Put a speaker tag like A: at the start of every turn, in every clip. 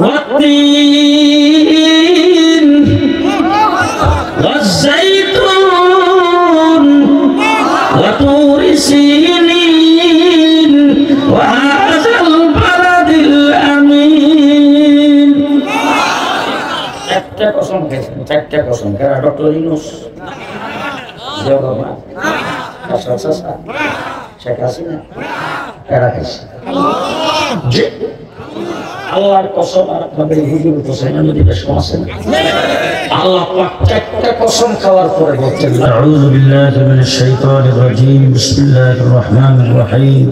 A: والتين والزيتون وطور سينين وهذا البلد الأمين. চারটা কসম খেয়েছেন, চারটা কসম। কারা? ডক্টর ইউনূস, শেখ হাসিনা, কারা খাইছে? আল্লাহর কসম। আর আপনাদের হুজুর হোসেন নদী বেশ আছেন, আল্লাহ পাক চারটা কসম খাওয়ার পরে বলছেন আউযু বিল্লাহি মিনাশ শাইতানির রাজীম বিসমিল্লাহির রহমানির রহিম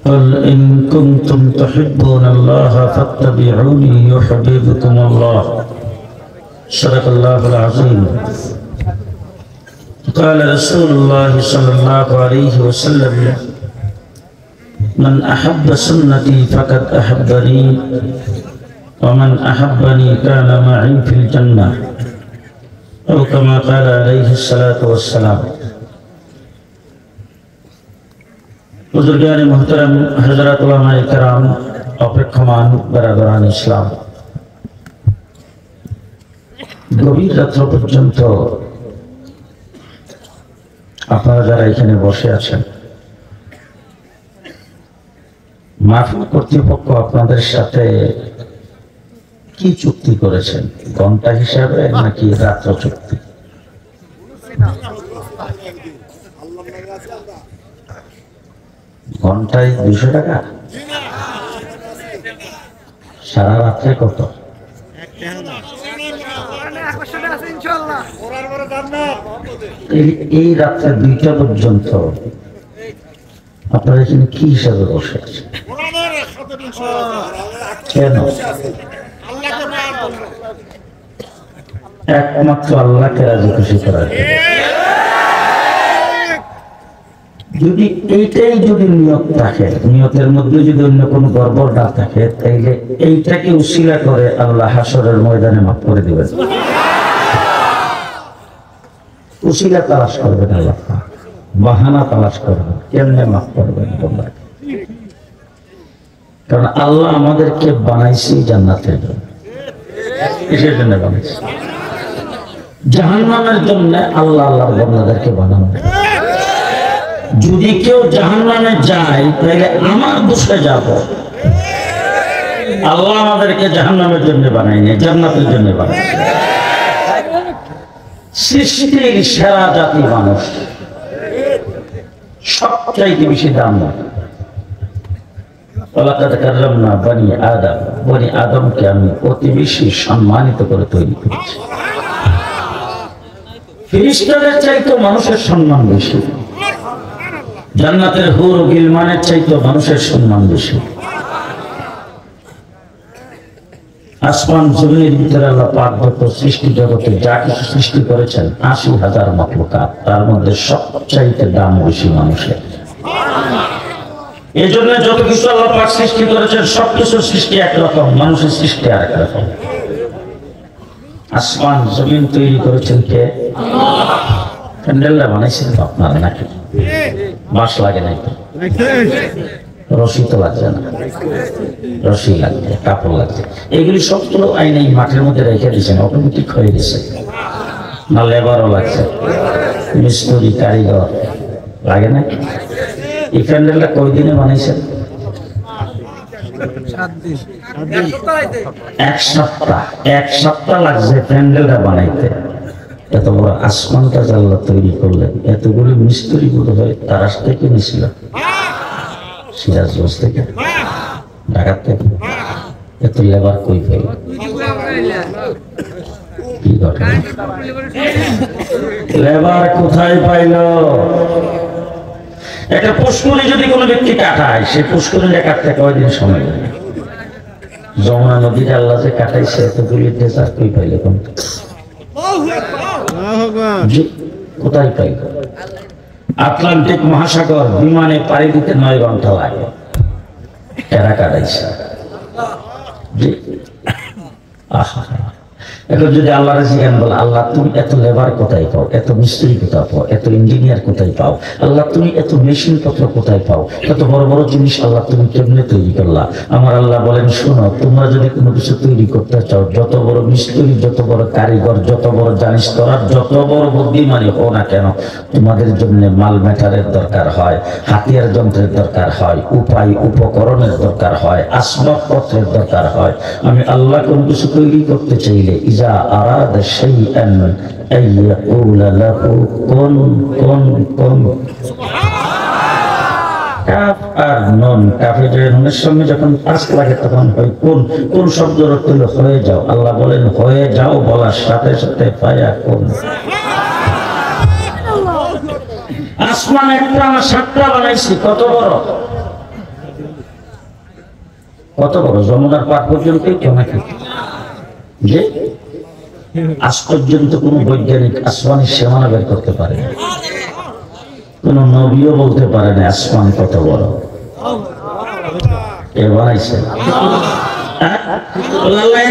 A: قل إن كنتم تحبون الله فاتبعوني يحببكم الله صدق الله العظيم. قال رسول الله صلى الله عليه وسلم من أحب سنتي فقد أحبني ومن أحبني كان معي في الجنة أو كما قال عليه الصلاة والسلام. बुजुर्गान मोहतरम हजरत उलमाए किराम अपेक्षमान बरादरान इस्लाम, गभीर रात पर्यন্ত আপনারা যারা এখানে বসে আছেন, মাহফিল কর্তৃপক্ষ আপনাদের সাথে কি চুক্তি করেছেন? ঘন্টা হিসাবে নাকি রাত্র চুক্তি? ঘন্টায় 200 টাকা, সারা রাত্রে কত? এই রাত্রে 2টা পর্যন্ত আপনারা এখানে কি হিসাবে বসে আছেন? কেন? একমাত্র আল্লাহকে রাজি খুশি করার জন্য। যদি এইটাই যদি নিয়ত থাকে, নিয়তের মধ্যে যদি অন্য কোনো গড়বড় না থাকে, তাইলে এইটাকে উসিলা করে আল্লাহ হাসরের ময়দানে মাফ করে দিবেন। উসিলা তালাশ করবেন, আল্লাহ বাহানা তালাশ করবেন, কেমনে মাফ করবেন তোমরা। কারণ আল্লাহ আমাদেরকে বানাইছি জান্নাতের জন্য, কিসের জন্য বানাইছি? জাহান্নামের জন্য আল্লাহ আল্লাহর বান্দাদেরকে বানানো। যদি কেউ জাহান্নামে যায় তাহলে আমার দোষে যাব। আল্লাহ আমাদেরকে জাহান্নামের জন্য বানায়নি, জান্নাতের জন্য বানাইছে। সৃষ্টির সেরা জাতি মানুষ, সবচাইতে বেশি দাম না। ওয়ালাকাদ কাররামনা বনি আদম, বনি আদমকে আমি অতি বেশি সম্মানিত করে তৈরি করেছি। ফেরেশতাদের চাইতে মানুষের সম্মান বেশি, জান্নাতের হুর ও গিলমানের চাইতে মানুষের সম্মান বেশি। আসমান জমিনের ভিতরে আল্লাহ পাক যত সৃষ্টি জগতে যা কিছু সৃষ্টি করেছেন ৮০,০০০ মাখলুকাত, তার মধ্যে সবচাইতে দাম বেশি মানুষের। এই জন্য যত কিছু আল্লাহ পাক সৃষ্টি করেছেন সবকিছু সৃষ্টি একরকম, মানুষের সৃষ্টি আরেক রকম। আসমান জমিন তৈরি করেছেন কে? প্যান্ডেলটা বানাইছেন তো আপনারা নাকি? বাঁশ লাগে নাই তো, রশি তো লাগছে না, রশি লাগছে, কাপড় লাগছে। এগুলি সবগুলো আইনে মাঠের মধ্যে রেখে দিয়েছেন, অটোমেটিক হয়ে গেছে। না লেবারও লাগছে, মিস্ত্রি কারিগর লাগে না? এই প্যান্ডেলটা কয়দিনে বানাইছেন? 1 সপ্তাহ। 1 সপ্তাহ লাগছে প্যান্ডেলটা বানাইতে। এত বড় আসমানটা আল্লাহ তৈরি করলেন, এতগুলি মিস্ত্রি বোধ হয় তারাস থেকে নিয়েছিল, সিরাজগঞ্জ থেকে, ঢাকা থেকে। এত লেবার কই পাইল? কি ঘটনা? লেবার কোথায় পাইল? একটা পুষ্করী যদি কোনো ব্যক্তি কাটায়, সে পুষ্করীটা কাটতে কয়দিন সময় লাগে? যমুনা নদীতে আল্লাহ যে কাটাইছে এতগুলি ডেজার কই পাইল? কোথায় পাইল? আটলান্টিক মহাসাগর বিমানে পাড়ি দিতে 9 ঘন্টা লাগে, এরা কাটাইছে। এখন যদি আল্লাহর জিজ্ঞান বলে, আল্লাহ তুমি এত লেবার কোথায় পাও, এত মিস্ত্রি কোথায় পাও, এত ইঞ্জিনিয়ার কোথায় পাও, আল্লাহ তুমি এত মেশিন পত্র কোথায় পাও, এত বড় বড় জিনিস আল্লাহ তুমি কেমনে তৈরি করলা? আমার আল্লাহ বলেন, শোনো, তোমরা যদি কোনো কিছু তৈরি করতে চাও, যত বড় মিস্ত্রি, যত বড় কারিগর, যত বড় জানিস তোরা, যত বড় বুদ্ধিমানী হও না কেন, তোমাদের জন্য মাল ম্যাটারের দরকার হয়, হাতিয়ার যন্ত্রের দরকার হয়, উপায় উপকরণের দরকার হয়, আসবাবপত্রের দরকার হয়। আমি আল্লাহ কোন কিছু তৈরি করতে চাইলে ইজা আরাদা শাইআন আইয়াকুলা লাহু কুন কুন কুন। কাফ আর নুন, কাফের নুনের সঙ্গে যখন পাঁচ লাগে তখন হয় কোন। কোন শব্দের অর্থ হলো হয়ে যাও। আল্লাহ বলেন হয়ে যাও বলার সাথে সাথে ফায়াকুন। আসমান একটা আমার সাতটা বানাইছি, কত বড়, কত বড়, যমুনার পার পর্যন্তই কেউ নাকি যে আজ পর্যন্ত কোন বৈজ্ঞানিক আসমানের সীমানা বের করতে পারে না, কোন নবীও বলতে পারে না আসমান কত বড়। কে বানাইছে?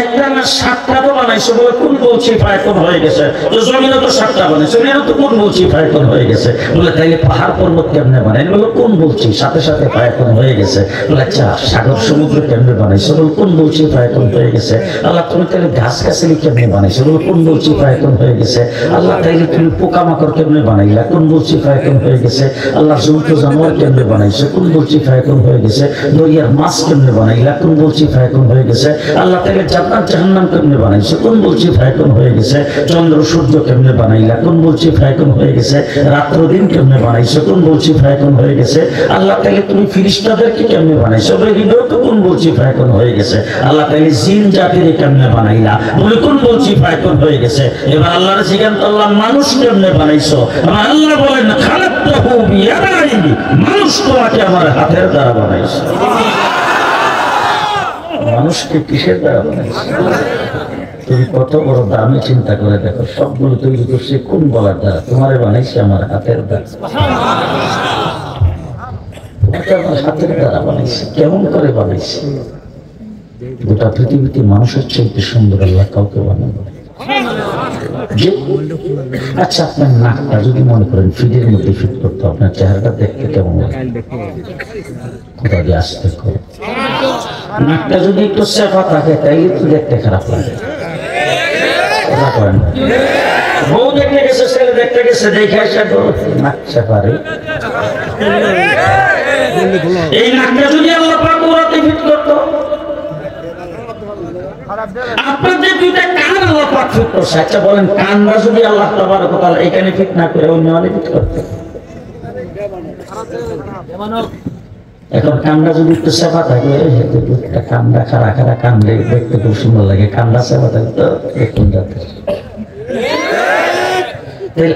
A: একটা না সাতটা তো বানাইছে বলে কোন বলছি ফায়কন হয়ে গেছে, জমিনে তো সাতটা বানাইছে, তো কোন বলছি ফায়কন হয়ে গেছে বলে, তাইলে পাহাড় পর্বত কেমনে বানাই বলে, কোন বলছি সাথে সাথে ফায়কন হয়ে গেছে বলে, আচ্ছা সাগর সমুদ্র কেমনে বানাইছে বলে, কোন বলছি ফায়কন হয়ে গেছে। আল্লাহ তুমি তাহলে গাছ গাছালি কেমনে বানাইছো বলে, কোন বলছি ফায়কন হয়ে গেছে। আল্লাহ তাইলে তুমি পোকামাকড় কেমনে বানাইলা, কোন বলছি ফায়কন হয়ে গেছে। আল্লাহ জন্তু জানোয়ার কেমনে বানাইছে, কোন বলছি ফায়কন হয়ে গেছে। দরিয়ার মাছ কেমনে বানাইলা, কোন বলছি ফায়কন হয়ে গেছে। আল্লাহ তাকে জান্নাত জাহান্নাম কেমনে বানাইছে, কোন বলছি ফায়কন হয়ে গেছে। চন্দ্র সূর্য কেমনে বানাইলা, কোন বলছি ফায়কন হয়ে গেছে। রাত্র দিন কেমনে বানাইছে, কোন বলছি ফায়কন হয়ে গেছে। আল্লাহ তাকে তুমি ফিরিস্তাদেরকে কেমনে বানাইছো বলে, হৃদয় তো কোন বলছি ফায়কন হয়ে গেছে। আল্লাহ তাকে জিন জাতির কেমনে বানাইলা বলে, কোন বলছি ফায়কন হয়ে গেছে। এবার আল্লাহর জিজ্ঞান, আল্লাহ মানুষ কেমনে বানাইছো? আমার আল্লাহ বলেন খালাকতাহু বিয়াদাই, মানুষ তোমাকে আমার হাতের দ্বারা বানাইছে। মানুষকে কিসের দ্বারা বানাইছে? তুমি কত বড় দামি চিন্তা করে দেখো, সবগুলো তৈরি করছে কোন বলার দ্বারা? তোমারে বানাইছে আমার হাতের দ্বারা। তোমাকে আমার হাতের দ্বারা বানাইছে। কেমন করে বানাইছে? গোটা পৃথিবীতে মানুষের চাইতে সুন্দর আল্লাহ কাউকে বানানো। আচ্ছা আপনার নাকটা যদি মনে করেন ফিটের মধ্যে ফিট করতে, আপনার চেহারাটা দেখতে কেমন লাগে? কোথা দিয়ে আসতে করে নাকটা যদি একটু চেপা থাকে তাইলে তো দেখতে খারাপ লাগে। বউ দেখতে গেছে, ছেলে দেখতে গেছে, দেখে আসে নাক চেপারে। এই নাকটা যদি আল্লাহ পাক ওরাতে ফিট করতো, আপনাদের দুইটা কান আল্লাহ পাক ফিট করছে। আচ্ছা বলেন, কানটা যদি আল্লাহ তাবারক ওয়া তাআলা এখানে ফিট না করে অন্য আলে ফিট করতো? এখন কান্ডা যদি একটু সেবা থাকে, কান্ডা খারা খারা কান্দে দেখতে খুব সুন্দর লাগে। কান্ডা সেবা থাকে তো একটু যাতে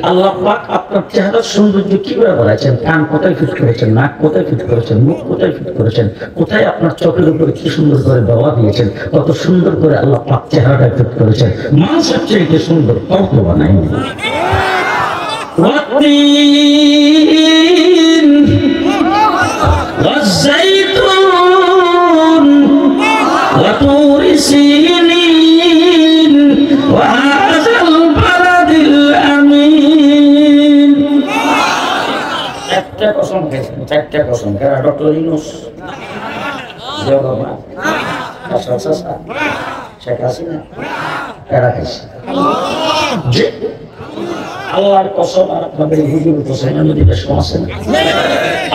A: আল্লাহ পাক আপনার চেহারার সৌন্দর্য কি করে বাড়াইছেন? কান কোথায় ফিট করেছেন, নাক কোথায় ফিট করেছেন, মুখ কোথায় ফিট করেছেন, কোথায় আপনার চোখের উপরে কি সুন্দর করে দেওয়া দিয়েছেন, কত সুন্দর করে আল্লাহ পাক চেহারাটা ফিট করেছেন। মানুষের চেয়ে সুন্দর কাউকে বানায়নি। والزيتون وطور سينين وهذا البلد الأمين। একটা কসম খেয়েছেন, চারটা কসম। কারা? ডক্টর ইউনূস, শেখ হাসিনা, কারা খাইছে? আল্লাহর কসম। আর আপনাদের হুজুর হোসেন বেশ কম আছে না?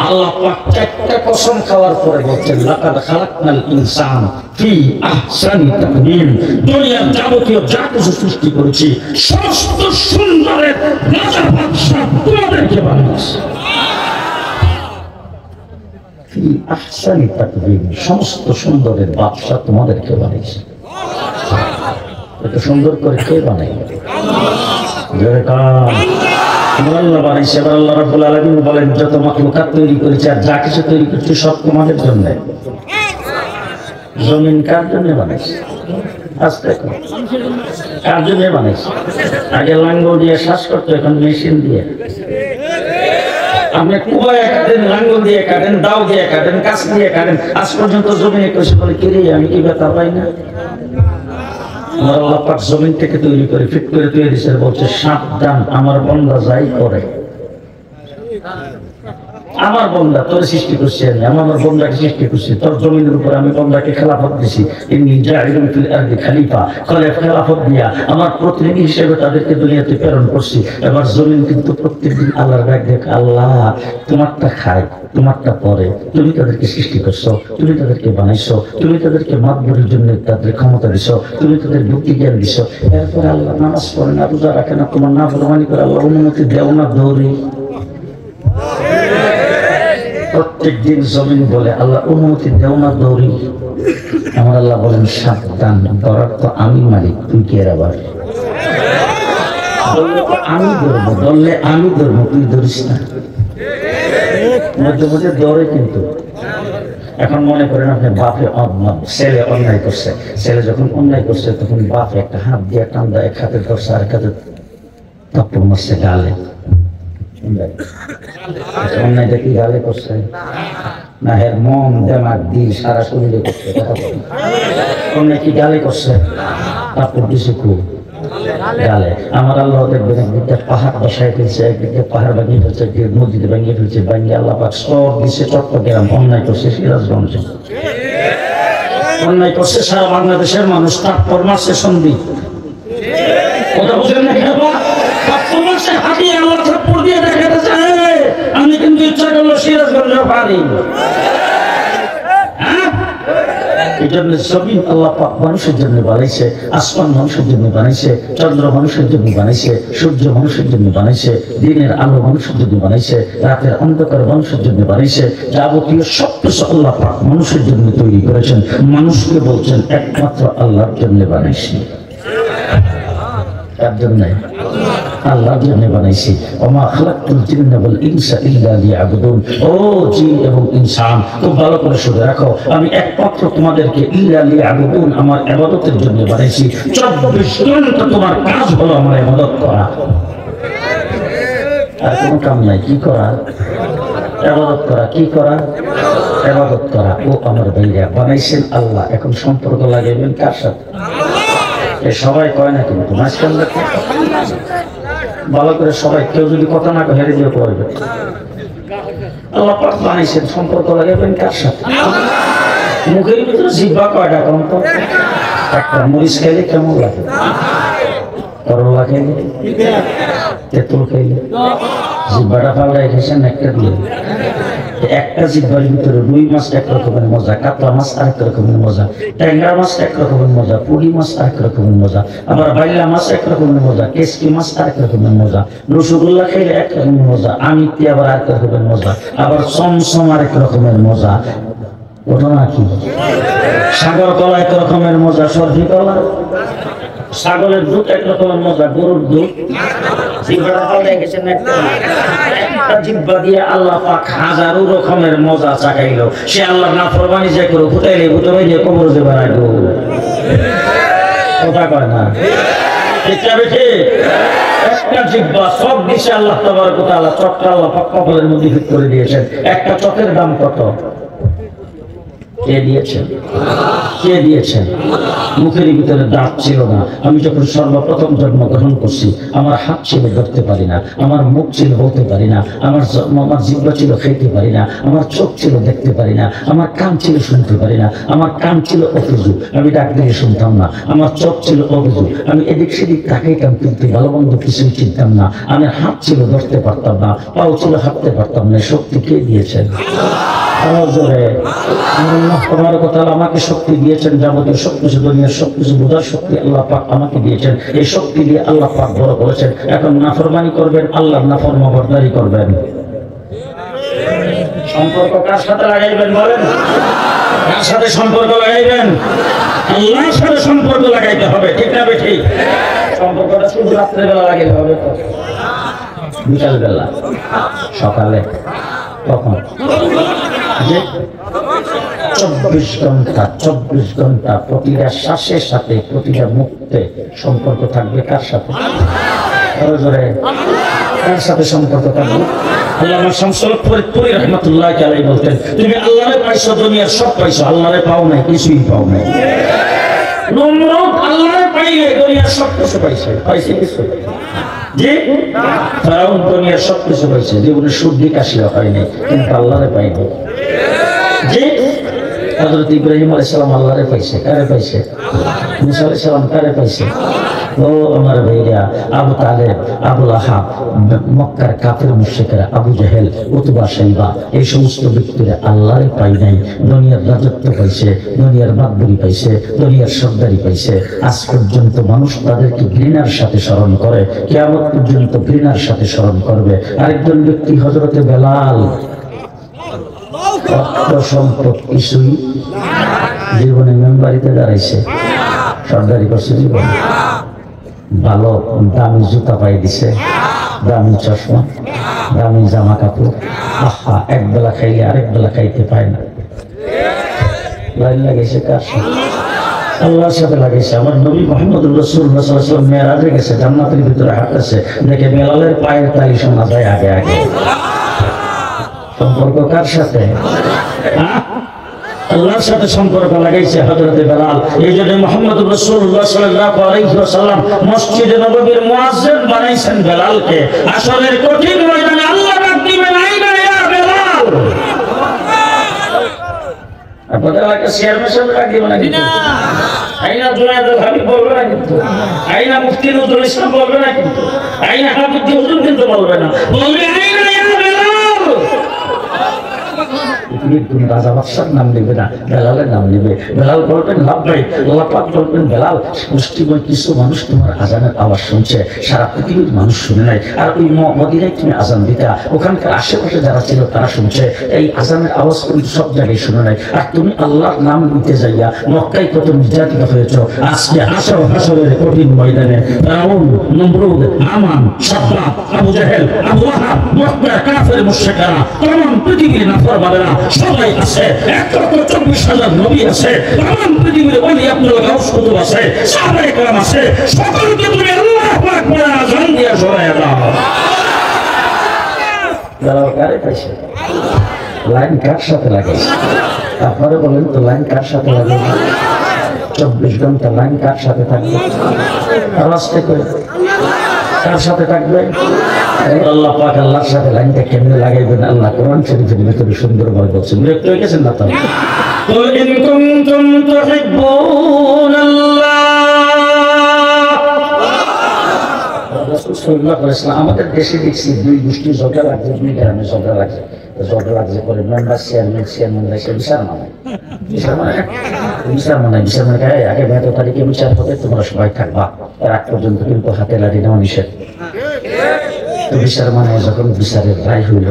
A: আল্লাহ পাক চারটা কসম খাওয়ার পরে বলছেন, লাকাদ খালাকনাল ইনসান ফি আহসানি তাকওয়িম। দুনিয়ার যাবতীয় যা কিছু সৃষ্টি করেছি সমস্ত সুন্দরের রাজা বাদশা তোমাদেরকে বানিয়েছি। ফি আহসানি তাকওয়িম, সমস্ত সুন্দরের বাদশা তোমাদেরকে বানিয়েছি। এত সুন্দর করে কে বানায়? আল্লাহ বানাইছে। এবার আল্লাহ রাব্বুল আলামিন বলেন, যত মাখলুকাত তৈরি করেছে আর যা কিছু তৈরি করছে সব তোমাদের জন্য। জমিন কার জন্য বানাইছে? আস্তে কার জন্য বানাইছে? আগে লাঙ্গল দিয়ে শ্বাস করতো, এখন মেশিন দিয়ে। আপনি কুয়ায় কাটেন, লাঙ্গল দিয়ে কাটেন, দাও দিয়ে কাটেন, কাছ দিয়ে কাটেন, আজ পর্যন্ত জমিনে কইছে বলে, কিরে আমি কি ব্যথা পাই না? আমার আল্লাহ পাক জমিন থেকে তৈরি করে ফিট করে তৈরি দিয়েছে, বলছে সাবধান আমার বান্দা যাই করে। আমার বন্দা তোর সৃষ্টি করছি, আমি আমার বন্দাকে সৃষ্টি করছি, তোর জমিনের উপর আমি বন্দাকে খেলাফত দিছি, ইন্নী জাইলুন ফিল আরদি খলিফা, খেলাফত দিয়া আমার প্রতিনিধি হিসেবে তাদেরকে দুনিয়াতে প্রেরণ করছি। এবার জমিন কিন্তু প্রত্যেকদিন আল্লাহর ডাক দেখ, আল্লাহ তোমারটা খায়, তোমারটা পরে, তুমি তাদেরকে সৃষ্টি করছো, তুমি তাদেরকে বানাইছো, তুমি তাদেরকে মাতবরের জন্য তাদের ক্ষমতা দিছো, তুমি তাদের বুদ্ধি জ্ঞান দিছো। এরপরে আল্লাহ নামাজ পড়ে না, রোজা রাখে না, তোমার নাফরমানি করে আল্লাহ অনুমতি দেও না, দৌড়ি। প্রত্যেক দিন জমিন বলে আল্লাহ অনুমতি দেও না, দৌড়ি। আমার আল্লাহ বলেন সাবধান, ধরার তো আমি মালিক, তুই কে আবার? আমি ধরবো, বললে আমি ধরবো, তুই ধরিস না। মধ্যে মধ্যে দৌড়ে কিন্তু। এখন মনে করেন আপনি বাপে ছেলে অন্যায় করছে, ছেলে যখন অন্যায় করছে তখন বাপে একটা হাত দিয়ে টান দেয়, এক হাতে ধরছে আর এক হাতে থাপ্পড় মারছে গালে। অন্যায়টা কি গালে করছে না এর মন দেমাগ দিল সারা শরীরে করছে? অন্যায় কি গালে করছে? থাপ্পড় দিছে খুব গালে। আমার আল্লাহ দেখবেন একদিকে পাহাড় বসায় ফেলছে, একদিকে পাহাড় ভাঙিয়ে ফেলছে, একদিকে নদীতে ভাঙিয়ে ফেলছে, ভাঙিয়ে আল্লাহ পাক সব দিচ্ছে চট্টগ্রাম। অন্যায় করছে সিরাজগঞ্জে, অন্যায় করছে সারা বাংলাদেশের মানুষ, থাপ্পড় মারছে সন্ধি। কথা বুঝলেন না? আমি কিন্তু ইচ্ছা করলো সিরাজগঞ্জ পারি। এই জন্য জমিন আল্লাহ পাক মানুষের জন্য বানাইছে, আসমান মানুষের জন্য বানাইছে, চন্দ্র মানুষের জন্য বানাইছে, সূর্য মানুষের জন্য বানাইছে, দিনের আলো মানুষের জন্য বানাইছে, রাতের অন্ধকার মানুষের জন্য বানাইছে। যাবতীয় সবকিছু আল্লাহ পাক মানুষের জন্য তৈরি করেছেন। মানুষকে বলছেন একমাত্র আল্লাহর জন্য বানাইছি। তার জন্য আল্লাহর জন্য বানাইছি। ওমা খালাকতুল জিন্না ওয়াল ইনসা ইল্লা লিয়াবুদুন। ও জিন এবং ইনসান, খুব ভালো করে শুনে রাখো, আমি একমাত্র তোমাদেরকে ইল্লা লিয়াবুদুন আমার ইবাদতের জন্য বানাইছি। 24 ঘন্টা তোমার কাজ হলো আমার ইবাদত করা, আর কোনো কাম নাই। কি করা? ইবাদত করা। কি করা? ইবাদত করা। ও আমার ভাইরা, বানাইছেন আল্লাহ, এখন সম্পর্ক লাগাইবেন কার সাথে? সবাই কয় না কিন্তু মাঝখান ভালো করে সবাই, কেউ যদি কথা না কয় হেরে দিয়ে করবে। আল্লাহ পাক বানাইছেন, সম্পর্ক লাগাবেন কার সাথে? মুখের ভিতরে জিহ্বা কয়টা কম তো? একটা। মরিচ খাইলে কেমন লাগে? করলা খাইলে, তেঁতুল খাইলে, জিহ্বাটা পাল্টাই খেয়েছেন একটা দিয়ে। একটা জিহ্বার ভিতরে রুই মাছ এক রকমের মজা, কাতলা মাছ আরেক রকমের মজা, ট্যাংরা মাছ এক রকমের মজা, পুঁটি মাছ আরেক রকমের মজা, আবার বাইলা মাছ এক রকমের মজা, কেসকি মাছ আরেক রকমের মজা, রসগোল্লা খেলে এক রকমের মজা, আমিতি আবার আরেক রকমের মজা, আবার চমচম আরেক রকমের মজা। ঘটনা কি? সাগর কলা এক রকমের মজা, সর্দি কলা, ছাগলের দুধ এক রকমের মজা, গরুর দুধ। একটা জিহ্বা দিয়ে আল্লাহ পাক হাজারো রকমের মজা চাকাইলো। সে আল্লাহর নাফরমানি যে করে ফুটাইলে ফুটে দিয়ে কবর যে বানাইলো। কথা কয় না? একটা জিহ্বা সব দিছে আল্লাহ তাবারক ওয়া তাআলা, চকটা আল্লাহ পাক কপালের মধ্যে ফিট করে দিয়েছেন। একটা চকের দাম কত? কে দিয়েছেন? কে দিয়েছেন? মুখের ভিতরে দাঁত ছিল না। আমি যখন সর্বপ্রথম জন্মগ্রহণ করছি, আমার হাত ছিল ধরতে পারি না, আমার মুখ ছিল বলতে পারি না, আমার জিহ্বা ছিল খেতে পারি না, আমার চোখ ছিল দেখতে পারি না, আমার কান ছিল শুনতে পারি না, আমার কান ছিল অফিজু, আমি ডাক দিয়ে শুনতাম না, আমার চোখ ছিল অফিজু, আমি এদিক সেদিক তাকাইতাম কিন্তু ভালো মন্দ কিছুই চিনতাম না, আমি হাত ছিল ধরতে পারতাম না, পাও ছিল হাঁটতে পারতাম না। শক্তি কে দিয়েছেন? আমাকে শক্তি দিয়েছেন, যাবতীয় সবকিছু, দুনিয়ার সবকিছু বোঝার শক্তি আল্লাহ পাক আমাকে দিয়েছেন। এই শক্তি দিয়ে আল্লাহ পাক বড় করেছেন। এখন নাফরমানি করবেন, আল্লাহর নাফরমাবরদারি করবেন। সম্পর্ক কার সাথে লাগাইবেন বলেন? কার সাথে সম্পর্ক লাগাইবেন? আল্লাহর সাথে সম্পর্ক লাগাইতে হবে, ঠিক না বেঠিক? সম্পর্কটা শুধু রাত্রেবেলা লাগাইতে হবে তো? বিকালবেলা, সকালে, কখন? 24 ঘন্টা 24 ঘন্টা প্রতিটা শ্বাসের সাথে, প্রতিটা মুহূর্তে সম্পর্ক থাকবে কার সাথে? কার সাথে সম্পর্ক থাকবে? আল্লামা শামসুল ফরিদপুরি রাহমাতুল্লাহ আলাইহি বলতেন, তুমি আল্লাহরে পাইছো, দুনিয়ার সব পাইছো, আল্লাহরে পাও নাই, কিছুই পাও নাই। নমরুদ আল্লাহরে সব কিছু পাইছে, পাইছে কিছু জি ফেরাউন দুনিয়ার সব কিছু পাইছে, জীবনে শুদ্ধি কাশিও হয়নি, কিন্তু আল্লাহরে পাইনি। জি হযরত ইব্রাহিম আলাইহিস সালাম আল্লাহরে পাইছে, কারে পাইছে? মুসা আলাইহিস সালাম কারে পাইছে? ও আমার ভাইরা, আবু তালেব, আবু লাহাব, মক্কার কাফের মুশরিকরা, আবু জাহেল, উতবা, শাইবা, এই সমস্ত ব্যক্তিরা আল্লাহরে পাই নাই, দুনিয়ার রাজত্ব পাইছে, দুনিয়ার মাতবরি পাইছে, দুনিয়ার সর্দারি পাইছে। আজ পর্যন্ত মানুষ তাদেরকে ঘৃণার সাথে স্মরণ করে, কিয়ামত পর্যন্ত ঘৃণার সাথে স্মরণ করবে। আরেকজন ব্যক্তি হযরতে বেলাল, অর্থ সম্পদ কিছুই, জীবনে মেম্বারিতে দাঁড়াইছে, সর্দারি করছে, জীবন ভালো দামি জুতা পাই দিছে, দামি চশমা, দামি জামা কাপড়, আহা এক বেলা খাইলে আরেক বেলা খাইতে পায় না। লাইন লাগাইছে কার সাথে? আল্লাহর সাথে লাগাইছে। আমার নবী মুহাম্মদুর রাসূলুল্লাহ সাল্লাল্লাহু আলাইহি ওয়াসাল্লাম মেরাজে গেছে, জান্নাতের ভিতরে হাঁটতেছে, দেখে বেলালের পায়ের তালি শোনা যায় আগে আগে। সম্পর্ক কার সাথে? আল্লাহর সাথে সম্পর্ক লাগাইছে হযরতে বেলাল। এই জন্য মুহাম্মদুর রাসূলুল্লাহ সাল্লাল্লাহু আলাইহি ওয়াসাল্লাম মসজিদে নববীর মুয়াজ্জিন বানাইছেন বেলালকে। আসরের কঠিন ময়দানে আল্লাহ ডাক দিবেন, আইনা ইয়া বেলাল। আপনাদের এলাকায় চেয়ারম্যান সাহেব ডাক দিবেন না, আইনা জুনায়েদ হাবিব বলবে না, কিন্তু আইনা মুফতি নজরুল ইসলাম বলবে না, কিন্তু আইনা হাফিজ হুজুর কিন্তু বলবে না, বলবে আইনা ইয়া বেলাল। তুমি রাজা বাদশার নাম নেবে না, বেলালের নাম নেবে। বেলাল বলবেন লাব্বাইক, আল্লাহ পাক বলবেন বেলাল। মুষ্টিময় কিছু মানুষ তোমার আজানের আওয়াজ শুনছে, সারা পৃথিবীর মানুষ শুনে নাই। আর ওই মদিনায় তুমি আজান দিতা, ওখানকার আশেপাশে যারা ছিল তারা শুনছে, এই আজানের আওয়াজ কিন্তু সব জায়গায় শুনে নাই। আর তুমি আল্লাহর নাম নিতে যাইয়া মক্কায় কত নির্যাতিত হয়েছ, আজকে আসর হাসরের কঠিন ময়দানে ফিরআউন, নমরুদ, হামান, সাদ্দাত, আবু জাহেল, আবু লাহাব, মক্কার কাফের মুশরিকরা, तमाम পৃথিবীর নাফরমানেরা সবাই আছে। 1,24,000 নবী আছে, तमाम পৃথিবীর ওলি আব্দুল গাউস কুতুব আছে, সাহাবায়ে কেরাম আছে। সকলকে তুমি আল্লাহু আকবার আযান দিয়া শোনায় দাও। যারা কারে পাইছে, লাইন কার সাথে লাগাইছে? আপনারা বলেন তো, লাইন কার সাথে লাগাইছে? 24 ঘন্টা লাইন কার সাথে থাকবে? আওয়াজ থেকে কার সাথে থাকবে? আল্লাহ পাক আল্লাহর সাথে লাইনটা কেমনে লাগাইবেন আল্লাহ কোরআন শরীফের ভিতরে সুন্দরভাবে বলছেন। বিরক্ত হয়ে গেছেন না? তো কুল ইন কুনতুম তুহিব্বুনাল্লাহ, রাসূল সাল্লাল্লাহু আলাইহি ওয়াসাল্লাম আমাদের দেশে দেখছি দুই গোষ্ঠী ঝগড়া লাগছে, দুই গ্রামে ঝগড়া লাগছে, ঝগড়া লাগছে করে মেম্বার চেয়ারম্যান লাগছে বিচার মানায়, বিচার মানে আগে 12 তারিখে বিচার হবে, তোমরা সবাই থাকবা, এর আগ পর্যন্ত কিন্তু হাতে লাঠি নেওয়া নিষেধ। বিচার মানে যখন বিচারের রায় হইল,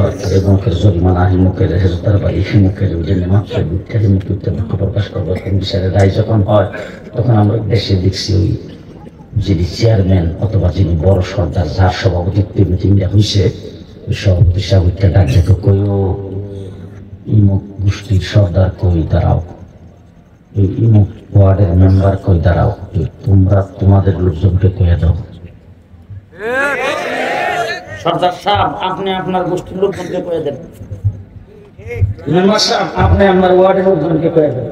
A: মুখের জরিমানা, মুখের হেজতার বাড়ি, মুখের মৃত্যুতে দুঃখ প্রকাশ করবো, বিচারের রায় যখন হয়, তখন আমরা দেশে দেখছি ওই যিনি চেয়ারম্যান অথবা যিনি বড় সর্দার, যার সভাপতিত্বে মিটিংটা হয়েছে, ওই সভাপতি সাহেবকে ডাক দেখো, কইও ইমুক গোষ্ঠীর সর্দার কই দাঁড়াও, এই ইমুক ওয়ার্ডের মেম্বার কই দাঁড়াও, তোমরা তোমাদের লোকজনকে কইয়া দাও। সর্দার সাহেব আপনি আপনার গোষ্ঠীর লোকজনকে কয়ে দেন, মেম্বার সাহেব আপনি আপনার ওয়ার্ডের লোকজনকে কয়ে দেন।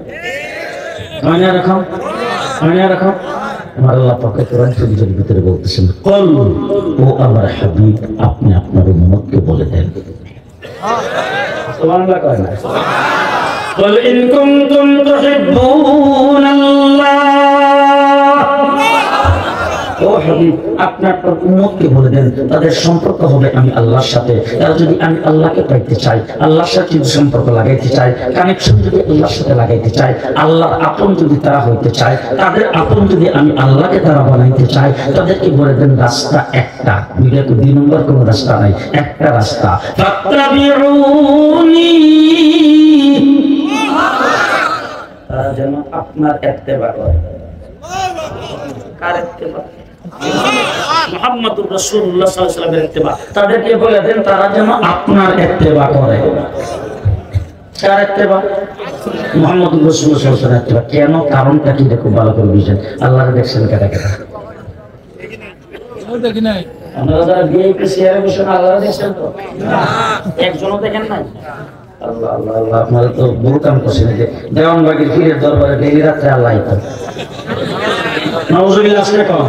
A: মনে রাখো, মনে রাখো, আমার আল্লাহ পাক কোরআন শরীফের ভিতরে বলতেছেন, কল ও আমার হাবিব আপনি আপনার উম্মতকে বলে দেন। সুবহানাল্লাহ কয় না? কল ইন কুনতুম তুহিব্বুনাল্লাহ, ও হাবিব আপনি আপনার উম্মতকে বলে দেন তাদের সম্পর্ক হবে আমি আল্লাহর সাথে। তারা যদি আমি আল্লাহকে পাইতে চাই, আল্লাহর সাথে যদি সম্পর্ক লাগাইতে চাই, কানেকশন যদি আল্লাহর সাথে লাগাইতে চাই, আল্লাহর আপন যদি তারা হইতে চায়, তাদের আপন যদি আমি আল্লাহকে তারা বানাইতে চাই, তাদেরকে বলে দেন রাস্তা একটা, 2 নম্বর কোন রাস্তা নাই, একটা রাস্তা, ফাত্তাবিউনি, তারা যেন আপনার ইত্তেবা করে। কার ইত্তেবা? মুহাম্মদুর রাসূলুল্লাহ সাল্লাল্লাহু আলাইহি ওয়াসাল্লামের ইত্তেবা। তাদেরকে বলে দেন তারা যেন আপনার ইত্তেবা করে। কার ইত্তেবা? মুহাম্মদুর রাসূলুল্লাহ সাল্লাল্লাহু আলাইহি ওয়াসাল্লামের ইত্তেবা। কেন? কারণটা কি দেখো ভালো করে বুঝেন। আল্লাহর দেখছেন কাটা কাটা, দেখি নাই আপনারা যারা ভিআইপি চেয়ারে বসে আল্লাহর দেখছেন তো? একজনও দেখেন নাই? আল্লাহ আল্লাহ আল্লাহ, আপনারা তো বহু কাম করছেন। যে দেওয়ানবাগির পীরের দরবারে ডেইলি রাত্রে আল্লাহ আইতেন। নাউজুবিল্লাহ, আসলে কম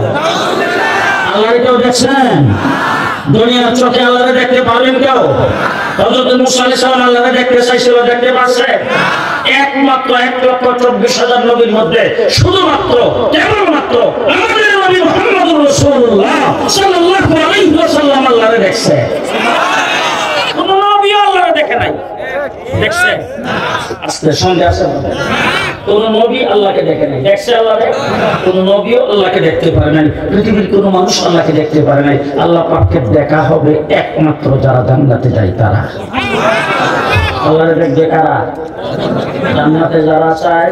A: আল্লাহরে কেউ দেখছেন? দুনিয়ার চোখে আল্লাহরে দেখতে পারবেন কেউ? হযরত মুসা আলাইহিস সালাম আল্লাহরে দেখতে চাইছিল, দেখতে পারছে? একমাত্র 1,24,000 নবীর মধ্যে শুধুমাত্র কেবলমাত্র আমাদের নবী মুহাম্মদুর রাসূলুল্লাহ সাল্লাল্লাহু আলাইহি ওয়াসাল্লাম আল্লাহরে দেখছে। কোন নবী আল্লাহরে দেখে নাই। দেখছে? আজকে সন্দেহ আছে? কোন নবী আল্লাহকে দেখে নাই। দেখছে আল্লাহরে? কোন নবীও আল্লাহকে দেখতে পারে নাই। পৃথিবীর কোন মানুষ আল্লাহকে দেখতে পারে নাই। আল্লাহ পাককে দেখা হবে একমাত্র যারা জান্নাতে যায় তারা। আল্লাহরে দেখবে কারা? জান্নাতে যারা চায়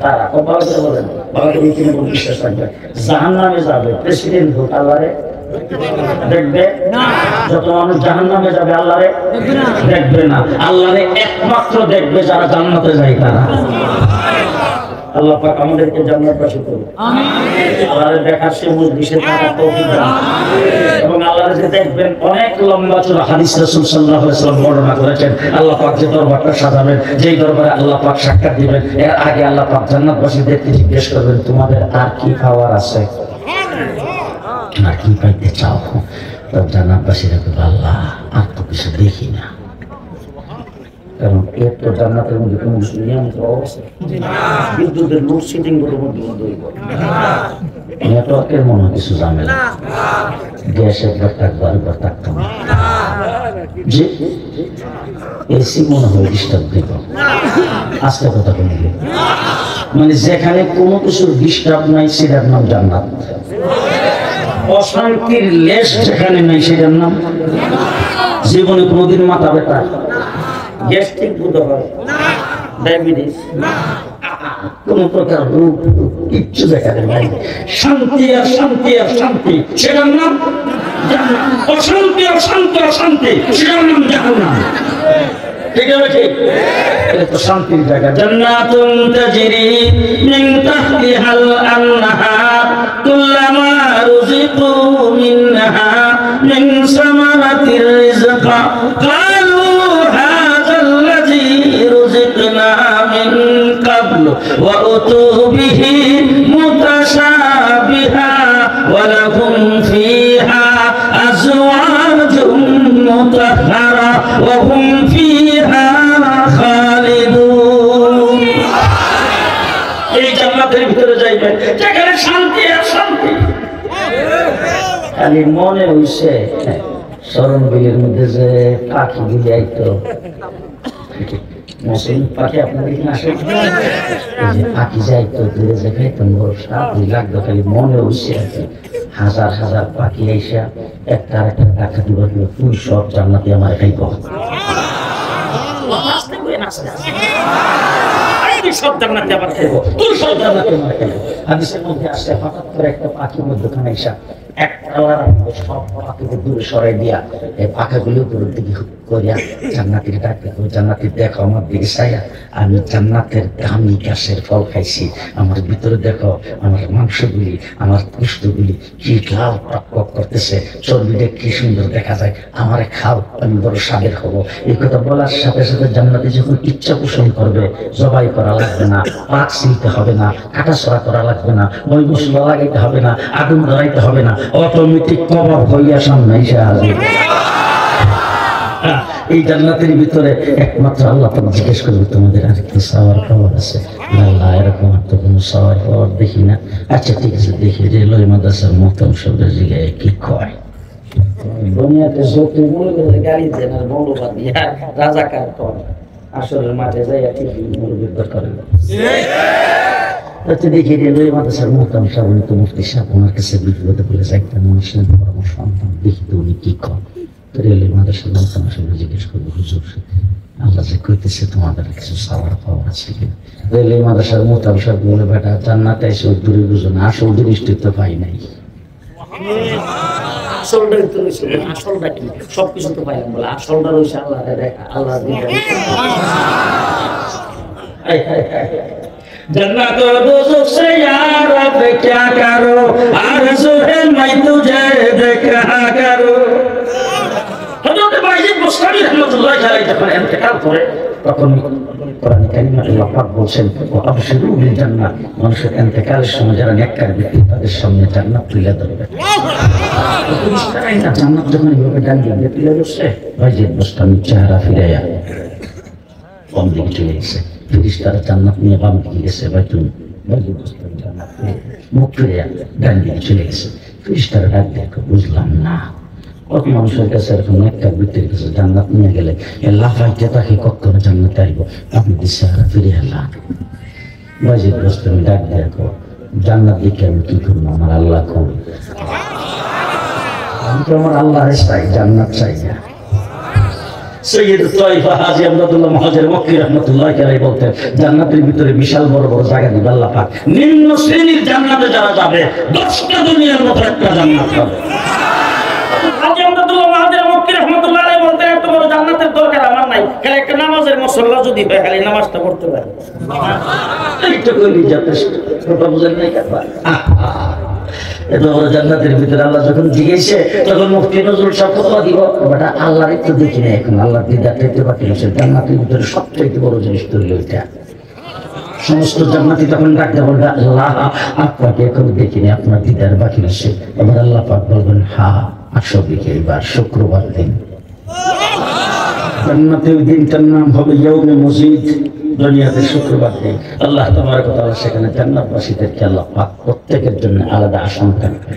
A: তারা। কপালে বলেন, বাবাকে বিকিনে বিশ্বাস থাকবে। জাহান্নামে যাবে প্রেসিডেন্ট হোক, আল্লাহরে দেখবে না। যত মানুষ জাহান্নামে যাবে আল্লাহরে দেখবে না। আল্লাহরে একমাত্র দেখবে যারা জান্নাতে যায় তারা। আল্লাহ পাক আমাদেরকে জান্নাতবাসী করুন। আমিন। আল্লাহরে দেখার সেই মজলিসে থাকার তৌফিক দান। আমিন। এবং আল্লাহরে দেখবেন অনেক লম্বা চওড়া হাদিস রাসূল সাল্লাল্লাহু আলাইহি ওয়াসাল্লাম বর্ণনা করেছেন। আল্লাহ পাক যে দরবারটা সাজাবেন, যেই দরবারে আল্লাহ পাক সাক্ষাৎ দিবেন, এর আগে আল্লাহ পাক জান্নাতবাসীদেরকে জিজ্ঞেস করবেন, তোমাদের আর কি পাওয়ার আছে? আর কি পাইতে চাও? তো জান্নাতবাসীরা বলবে, আল্লাহ আর তো কিছু দেখি না। কারণ এর তো জান্নাতের মধ্যে কোনো নিয়ামতের অবস্থা, বিদ্যুতের লোডশেডিং গুলোর মধ্যে নেটওয়ার্কের মনে হয় কিছু ঝামেলা, গ্যাস একবার থাকবো আরেকবার থাকতো না, যে এসি মনে হয় ডিস্টার্ব দিব। আজকে কথা বলি, মানে যেখানে কোনো কিছুর ডিস্টার্ব নাই সেটার নাম জান্নাত। অশান্তির লেশ যেখানে নাই সেটার নাম। জীবনে কোনোদিন মাথা ব্যথা, গ্যাস্ট্রিক বুঝতে হয়, ডায়াবেটিস, কোন প্রকার রোগ কিচ্ছু দেখা যায় নাই। শান্তি আর শান্তি আর শান্তি, সেটার নাম জান্নাত। অশান্তি আর শান্তি আর শান্তি, সেটার নাম জাহান্নাম। ঠিক আছে? ঠিক, এটা তো শান্তির জায়গা। জান্নাতুন তাজরি মিন তাহতিহাল আনহার কুল্লামা রুজিকু মিনহা মিন সামারাতির রিজকা ক্বালু হাযাল্লাযী রুজিকনা মিন ক্বাবলু ওয়া উতু বিহি মুতাশাবিহা ওয়া লাহুম ফিহা আজওয়াজুম মুতাহহারা ওয়া হুম ফিহা খালিদুন। এই জান্নাতের ভিতরে যাইবেন যেখানে শান্তি আর শান্তি। খালি মনে হইছে শরণ বিলের মধ্যে যে পাখি গুলি আইতো, পাখি আপনাদের এখানে আসে, পাখি যাইতো দূরে যে খাইতাম, লাগতো। খালি মনে হইছে হাজার হাজার পাখি আইসা একটা আর একটা টাকা দিব, তুই সব জান্নাতে আমার খাইব। সব জান্নাতে আবার খাইব, তুই সব জান্নাতে আমার খাইব। হাদিসের মধ্যে আসে হঠাৎ করে একটা পাখি মধ্যখানে আইসা সব পাখিকে দূরে সরাই দিয়া এই পাখাগুলো দূরের দিকে করিয়া জান্নাতির ডাকে, জান্নাতির দেখো আমার দিকে চাইয়া, আমি জান্নাতের দামি গাছের ফল খাইছি। আমার ভিতরে দেখো আমার মাংসগুলি, আমার পুষ্টগুলি কি লাল টক করতেছে, চর্বিটা কি সুন্দর দেখা যায়, আমার খাও, আমি বড় স্বাদের হবো। এই কথা বলার সাথে সাথে জান্নাতি যখন ইচ্ছা পোষণ করবে, জবাই করা লাগবে না, পাক ছিলতে হবে না, কাটাছড়া করা লাগবে না, মই মশলা লাগাইতে হবে না, আগুন ধরাইতে হবে না, অটোমেটিক কবাব হইয়া সামনে এসে আসবে। এই জান্নাতের ভিতরে একমাত্র আল্লাহ তাআলা জিজ্ঞেস করবে, তোমাদের আর কি চাওয়ার পাওয়ার আছে? আল্লাহ এরকম আর তো কোনো চাওয়ার পাওয়ার দেখি না। আচ্ছা ঠিক আছে, দেখি রেলওয়ে মাদ্রাসার মহতম শব্দের জায়গায় কি কয়। দুনিয়াতে যত মনে করে গাড়ি দেন আর মৌলবাদ দিয়া রাজাকার কর, আসলের মাঠে যাইয়া ঠিক মুরব্বির দরকার। দেখি রেলওয়ে মাদ্রাসার মহতম সাহেব, উনি তো মুফতি সাহেব, ওনার কাছে বিপদে বলে যাইতাম, মানুষের পরামর্শ আনতাম, দেখি তো উনি কি কর। রেলের মাদ্রাসার মহতম সাহেব জিজ্ঞেস করবো, হুজুর আল্লাহ যে কইতেছে তোমাদের কিছু চাওয়ার পাওয়ার আছে কিনা? রেলের মাদ্রাসার মহতম সাহেব বলে, বেটা জান্নাতে এসে ওই দূরে বুঝো না, আসল জিনিসটি তো পাই নাই। আসলটা কি? সবকিছু তো পাইলাম বলে, আসলটা রয়েছে আল্লাহ দেখা, আল্লাহ जन्नत और दोज़ख से यार अब क्या करो, आरज़ू है मैं तुझे देखा करो। हज़रत वाजिद বুস্তামি রাহমাতুল্লাহি আলাইহি যখন ইন্তেকাল করে তখন কোরআনে কারিমে আল্লাহ পাক বলেন ওয়া আবশিরু বিল জান্নাহ, মানুষের ইন্তেকালের সময় যারা নেককার ব্যক্তি তাদের সামনে জান্নাত তুলে ধরবে। জান্নাত যখন এইভাবে ডালিয়ে তুলে বসছে, বাইজিদ বুস্তামি চেহারা ফিরাইয়া বাম দিকে চলে গেছে, ফেরেশতারা জান্নাত নিয়ে বাম দিকে গেছে, বাইজিদ বুস্তামি জান্নাত মুখ ফিরিয়া ডান দিকে চলে গেছে। ফেরেশতারা ডাক দেখো, বুঝলাম না কত মানুষের কাছে এরকম একটা বৃত্তির কাছে জান্নাত নিয়ে গেলে আল্লাহ পাইতে তাকে কখনো জান্নাতে আইব, আপনি চেহারা ফিরে এলাম। বাইজিদ বুস্তামি ডাক দেখো, জান্নাত দিকে আমি কি করবো, আমার আল্লাহ করবো, আমি তো আমার আল্লাহর চাই, জান্নাত চাই না। সৈয়দ তাইফা হাজী আহমদুল্লাহ মুহাজির মক্কি রাহমাতুল্লাহি আলাইহি বলতেন, জান্নাতের ভিতরে বিশাল বড় বড় জায়গা দিবে আল্লাহ পাক, নিম্ন শ্রেণীর জান্নাতে যারা যাবে 10টা দুনিয়ার মতো একটা জান্নাত পাবে। হাজী আহমদুল্লাহ মুহাজির মক্কি রাহমাতুল্লাহি আলাইহি বলতেন, এত বড় জান্নাতের দরকার আমার নাই, খালি একটা নামাজের মুসল্লা যদি হয়, খালি নামাজটা পড়তে পারে, এইটা কইলি যথেষ্ট। কথা বুঝেন নাই কাবা এত বড় জান্নাতের ভিতরে আল্লাহ যখন জিজ্ঞেসে তখন মুফতি নজরুল সাহেব কথা দিব, বেটা আল্লাহর একটু দেখি না, এখন আল্লাহ দিদার দেখতে পাচ্ছি জান্নাতের ভিতরে সবচেয়ে বড় জিনিস তৈরি ওইটা। সমস্ত জান্নাতি তখন ডাকতে বলবে, আল্লাহ আপনাকে এখন দেখিনি, আপনার দিদার বাকি আছে। এবার আল্লাহ পাক বলবেন, হ্যাঁ আসো বিকেলবার শুক্রবার দিন। জান্নাতে ওই দিনটার নাম হবে ইয়াউমে মজিদ, দুনিয়াতে শুক্রবার দিন। আল্লাহ তাবারক ওয়া তাআলা সেখানে জান্নাতবাসীদেরকে আল্লাহ পাক প্রত্যেকের জন্য আলাদা আসন থাকবে।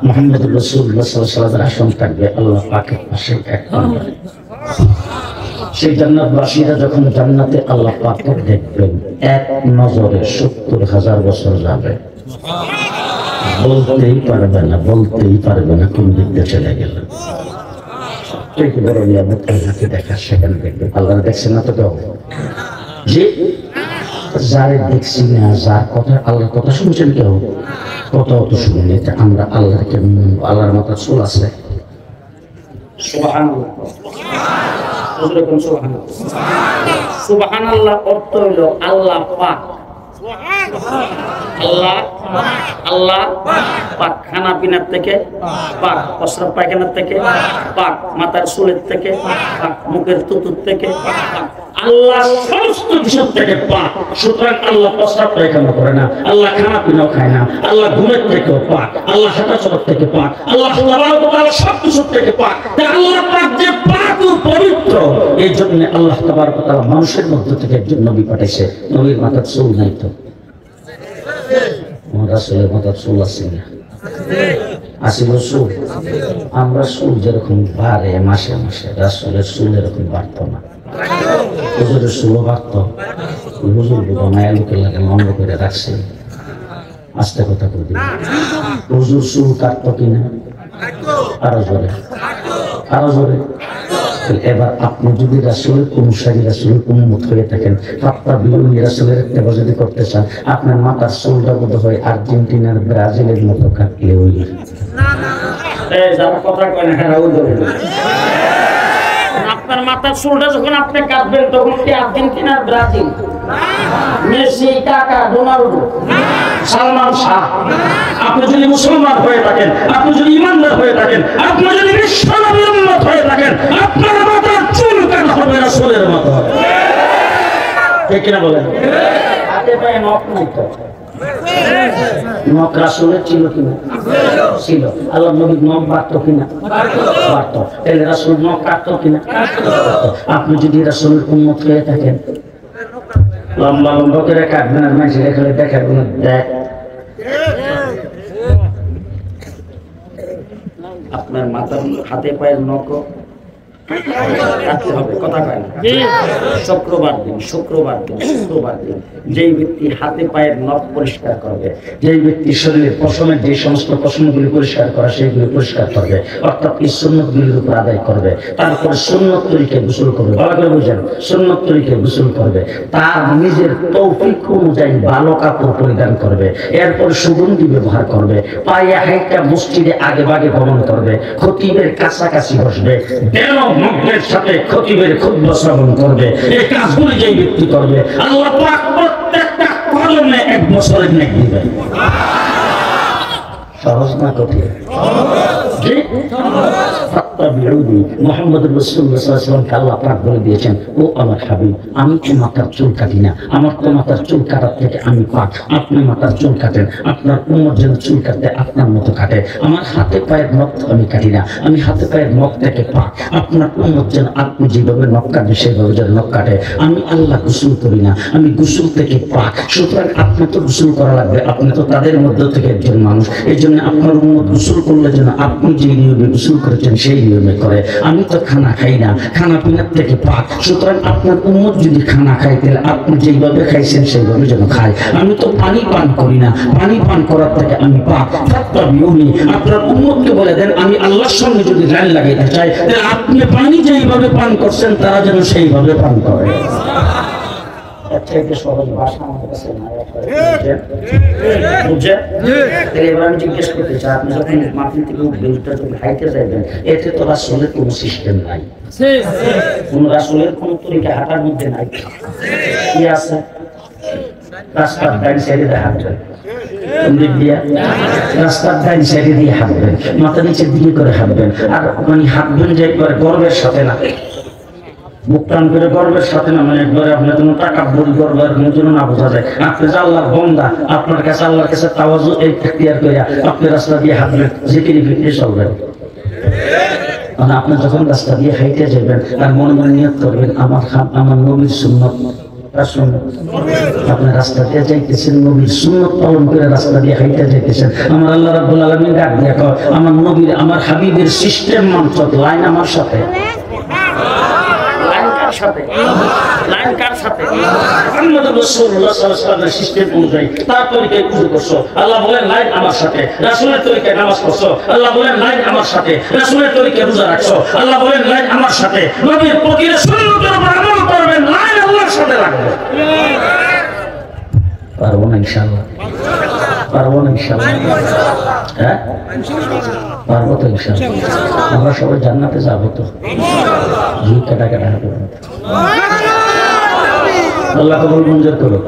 A: মুহাম্মদুর রাসূলুল্লাহ সাল্লাল্লাহু আলাইহি ওয়াসাল্লামের আসন থাকবে আল্লাহ পাকের পাশে এক নম্বরে। সেই জান্নাতবাসীরা যখন জান্নাতে আল্লাহ পাককে দেখবেন, এক নজরে ৭০,০০০ বছর যাবে, বলতেই পারবে না কোন দিকে চলে গেল। বড় নিয়ামত আল্লাহকে দেখা, সেখানে দেখবে আল্লাহ দেখছেন না তো কেউ, যে যারে দেখছি না, যার কথা আল্লাহর কথা শুনছেন কেউ, কত অত শুনুন। আমরা আল্লাহকে, আল্লাহর মাথার চুল আছে, সুবহানাল্লাহ, সুবহানাল্লাহ অর্থ হইল আল্লাহ পাক, আল্লাহ আল্লাহ পাক, খানা পিনার থেকে পাক, প্রস্রাব পায়খানার থেকে পাক, মাথার চুলের থেকে পাক, মুখের তুতুর থেকে পাক, আল্লাহ সমস্ত কিছু থেকে পাক। সুতরাং আল্লাহ প্রস্রাব পায়খানা করে না, আল্লাহ খানা পিনাও খায় না, আল্লাহ ঘুমের থেকেও পাক, আল্লাহ হাঁটা চলার থেকে পাক, আল্লাহ সব কিছু থেকে পাক। আল্লাহ পাক যে পাক ও পবিত্র, এই জন্য আল্লাহ তাবারক ওয়া তাআলা মানুষের মধ্য থেকে একজন নবী পাঠাইছে। নবীর মাথার চুল নাই তো, রাসূলের মাথার চুল আছে না, আসিল চুল। আমরা চুল যেরকম বাড়ে মাসে মাসে, রাসূলের চুল এরকম বাড়ত না। হুজুরের চুলও বাড়ত, হুজুর বুঝো মায়া লোকের লাগে লম্ব করে রাখছে। আস্তে কথা বলি, হুজুর চুল কাটতো কিনা, আরো জোরে, আরো জোরে। এবার আপনি যদি রাসূলের অনুসারী, রাসূলের উম্মত হয়ে থাকেন, আপনার বিরোধী রাসূলের ইত্তেবা যদি করতে চান, আপনার মাথার চুলটা বোধ হয় আর্জেন্টিনার ব্রাজিলের মতো কাটলে ওই যারা কথা কয় না, হ্যাঁ ওই আপনার মাথার চুলটা যখন আপনি কাটবেন তখন কি আর্জেন্টিনার ব্রাজিল, মেসি, কাকা, রোনাল্ডো, সালমান শাহ? আপনি যদি মুসলমান হয়ে থাকেন, আপনি যদি ইমানদার হয়ে থাকেন, আপনি যদি বিশ্বনবীর উম্মত হয়ে থাকেন, আপনার মাথার চুল কাটা হবে রাসূলের মতো। ঠিক কিনা বলেন? হাতে পায়ে নখ নাই তো, নখ রাসূলের ছিল কিনা? ছিল। আল্লাহ নবীর নখ বাড়তো কিনা? বাড়তো। তাহলে রাসূল নখ কাটতো কিনা? আপনি যদি রাসূলের উম্মত হয়ে থাকেন, লম্বা লম্বা করে কাটবেন, আর মানুষের এখানে দেখাবেন, দেখ আপনার মাথার হাতে পায়ের নখ কাটতে হবে, কথা কয় না। শুক্রবার দিন, শুক্রবার দিন, শুক্রবার দিন যেই ব্যক্তি হাতে পায়ের নখ পরিষ্কার করবে, যেই ব্যক্তি শরীরের পশমের যে সমস্ত পশমগুলি পরিষ্কার করা সেইগুলি পরিষ্কার করবে, অর্থাৎ এই সুন্নতগুলির উপর আদায় করবে, তারপরে সুন্নত তরিকে গোসল করবে, ভালো করে বুঝেন, সুন্নত তরিকে গোসল করবে, তার নিজের তৌফিক অনুযায়ী ভালো কাপড় পরিধান করবে, এরপর সুগন্ধি ব্যবহার করবে, পায়ে হাইটা মসজিদে আগে বাগে ভ্রমণ করবে, খতিবের কাছাকাছি বসবে, মগ্নের সাথে খতিবের খুতবা শ্রবণ করবে। এই কাজগুলি যেই ব্যক্তি করবে, আল্লাহ পাক প্রত্যেকটা কলমে 1 বছরের নেক দিবে। সহজ না কঠিন? ফাত্তাবিউনি। মুহাম্মদুর রাসূলুল্লাহ সাল্লাল্লাহু আলাইহি ওয়াসাল্লামকে আল্লাহ পাক বলে দিয়েছেন, ও আমার হাবিব, আমি তো মাথার চুল কাটি না, আমার তো মাথার চুল কাটার থেকে আমি পাক। আপনি মাথার চুল কাটেন, আপনার উম্মত যেন চুল কাটতে আপনার মতো কাটে। আমার হাতে পায়ের নখ আমি কাটি না, আমি হাতে পায়ের নখ থেকে পাক। আপনার উম্মত যেন আপনি যেভাবে নখ কাটে সেভাবে যেন নখ কাটে। আমি আল্লাহ গোসল করি না, আমি গোসল থেকে পাক। সুতরাং আপনি তো গোসল করা লাগবে, আপনি তো তাদের মধ্যে থেকে একজন মানুষ। এই জন্য আপনার উম্মত গোসল করলে যেন আপনি যে নিয়মে গোসল করেছেন সেই নিয়মে করে। আমি তো খানা খাই না, খানা পিনার থেকে পাক। সুতরাং আপনার উম্মত যদি খানা খায় তাহলে আপনি যেইভাবে খাইছেন সেইভাবে যেন খায়। আমি তো পানি পান করি না, পানি পান করার থেকে আমি পাক। ফাত্তাবিউনি। আপনার উম্মতকে বলে দেন, আমি আল্লাহর সঙ্গে যদি লাইন লাগাইতে চাই তাহলে আপনি পানি যেইভাবে পান করছেন তারা যেন সেইভাবে পান করে। সহজ ভাষা আমাদের কাছে এবার আমি জিজ্ঞেস করতে চাই, আপনি যখন মাটির থেকে উঠবেন হাইতে যাবেন, এতে তো রাসূলের কোন সিস্টেম নাই, কোন রাসূলের কোন তরিকা হাঁটার মধ্যে নাই। কি আছে? রাস্তার ডাইন সাইডে হাঁটবেন, রাস্তার ডাইন সাইডে দিয়ে হাঁটবেন, মাথা নিচের দিকে করে হাঁটবেন। আর মানে হাঁটবেন যে একবারে গর্বের সাথে না, বুক টান করে গর্বের সাথে না, মানে একবারে আপনার কোনো টাকা বড়ি গর্বের জন্য না বোঝা যায়। আপনি যে আল্লাহর বান্দা, আপনার কাছে আল্লাহর কাছে তাওয়াজু এই ইখতিয়ার করে আপনি রাস্তা দিয়ে হাঁটবেন, জিকির ফিকির চলবেন। মানে আপনি যখন রাস্তা দিয়ে হাইটে যাবেন আর মনে মনে নিয়ত করবেন, আমার নবীর সুন্নত। আপনি রাস্তা দিয়ে যাইতেছেন, নবীর সুন্নত পালন করে রাস্তা দিয়ে হাইটে যাইতেছেন। আমার আল্লাহ রাব্বুল আলামিন ডাক দিয়ে কয়, আমার নবীর আমার হাবিবের সিস্টেম মানছ, লাইন আমার সাথে। লাইন কার সাথে? মুহাম্মদুর রাসূলুল্লাহ সাল্লাল্লাহু আলাইহি ওয়াসাল্লামের সিস্টেম অনুযায়ী তার তরিকায় ওযু করছো, আল্লাহ বলেন লাইন আমার সাথে। রাসূলের তরিকায় নামাজ পড়ছো, আল্লাহ বলেন লাইন আমার সাথে। রাসূলের তরিকায় রোজা রাখছো, আল্লাহ বলেন লাইন আমার সাথে। নবীর প্রতিটা সুন্নতের উপর আমল করবেন, লাইন আল্লাহর সাথে রাখবে। পারবো না ইনশাআল্লাহ? পারবো না ইনশাআল্লাহ? হ্যাঁ পারবো তো ইনশাআল্লাহ। আমরা সবাই জান্নাতে যাবো তো? কাটা কাটা আল্লাহ কবুল মঞ্জুর করো।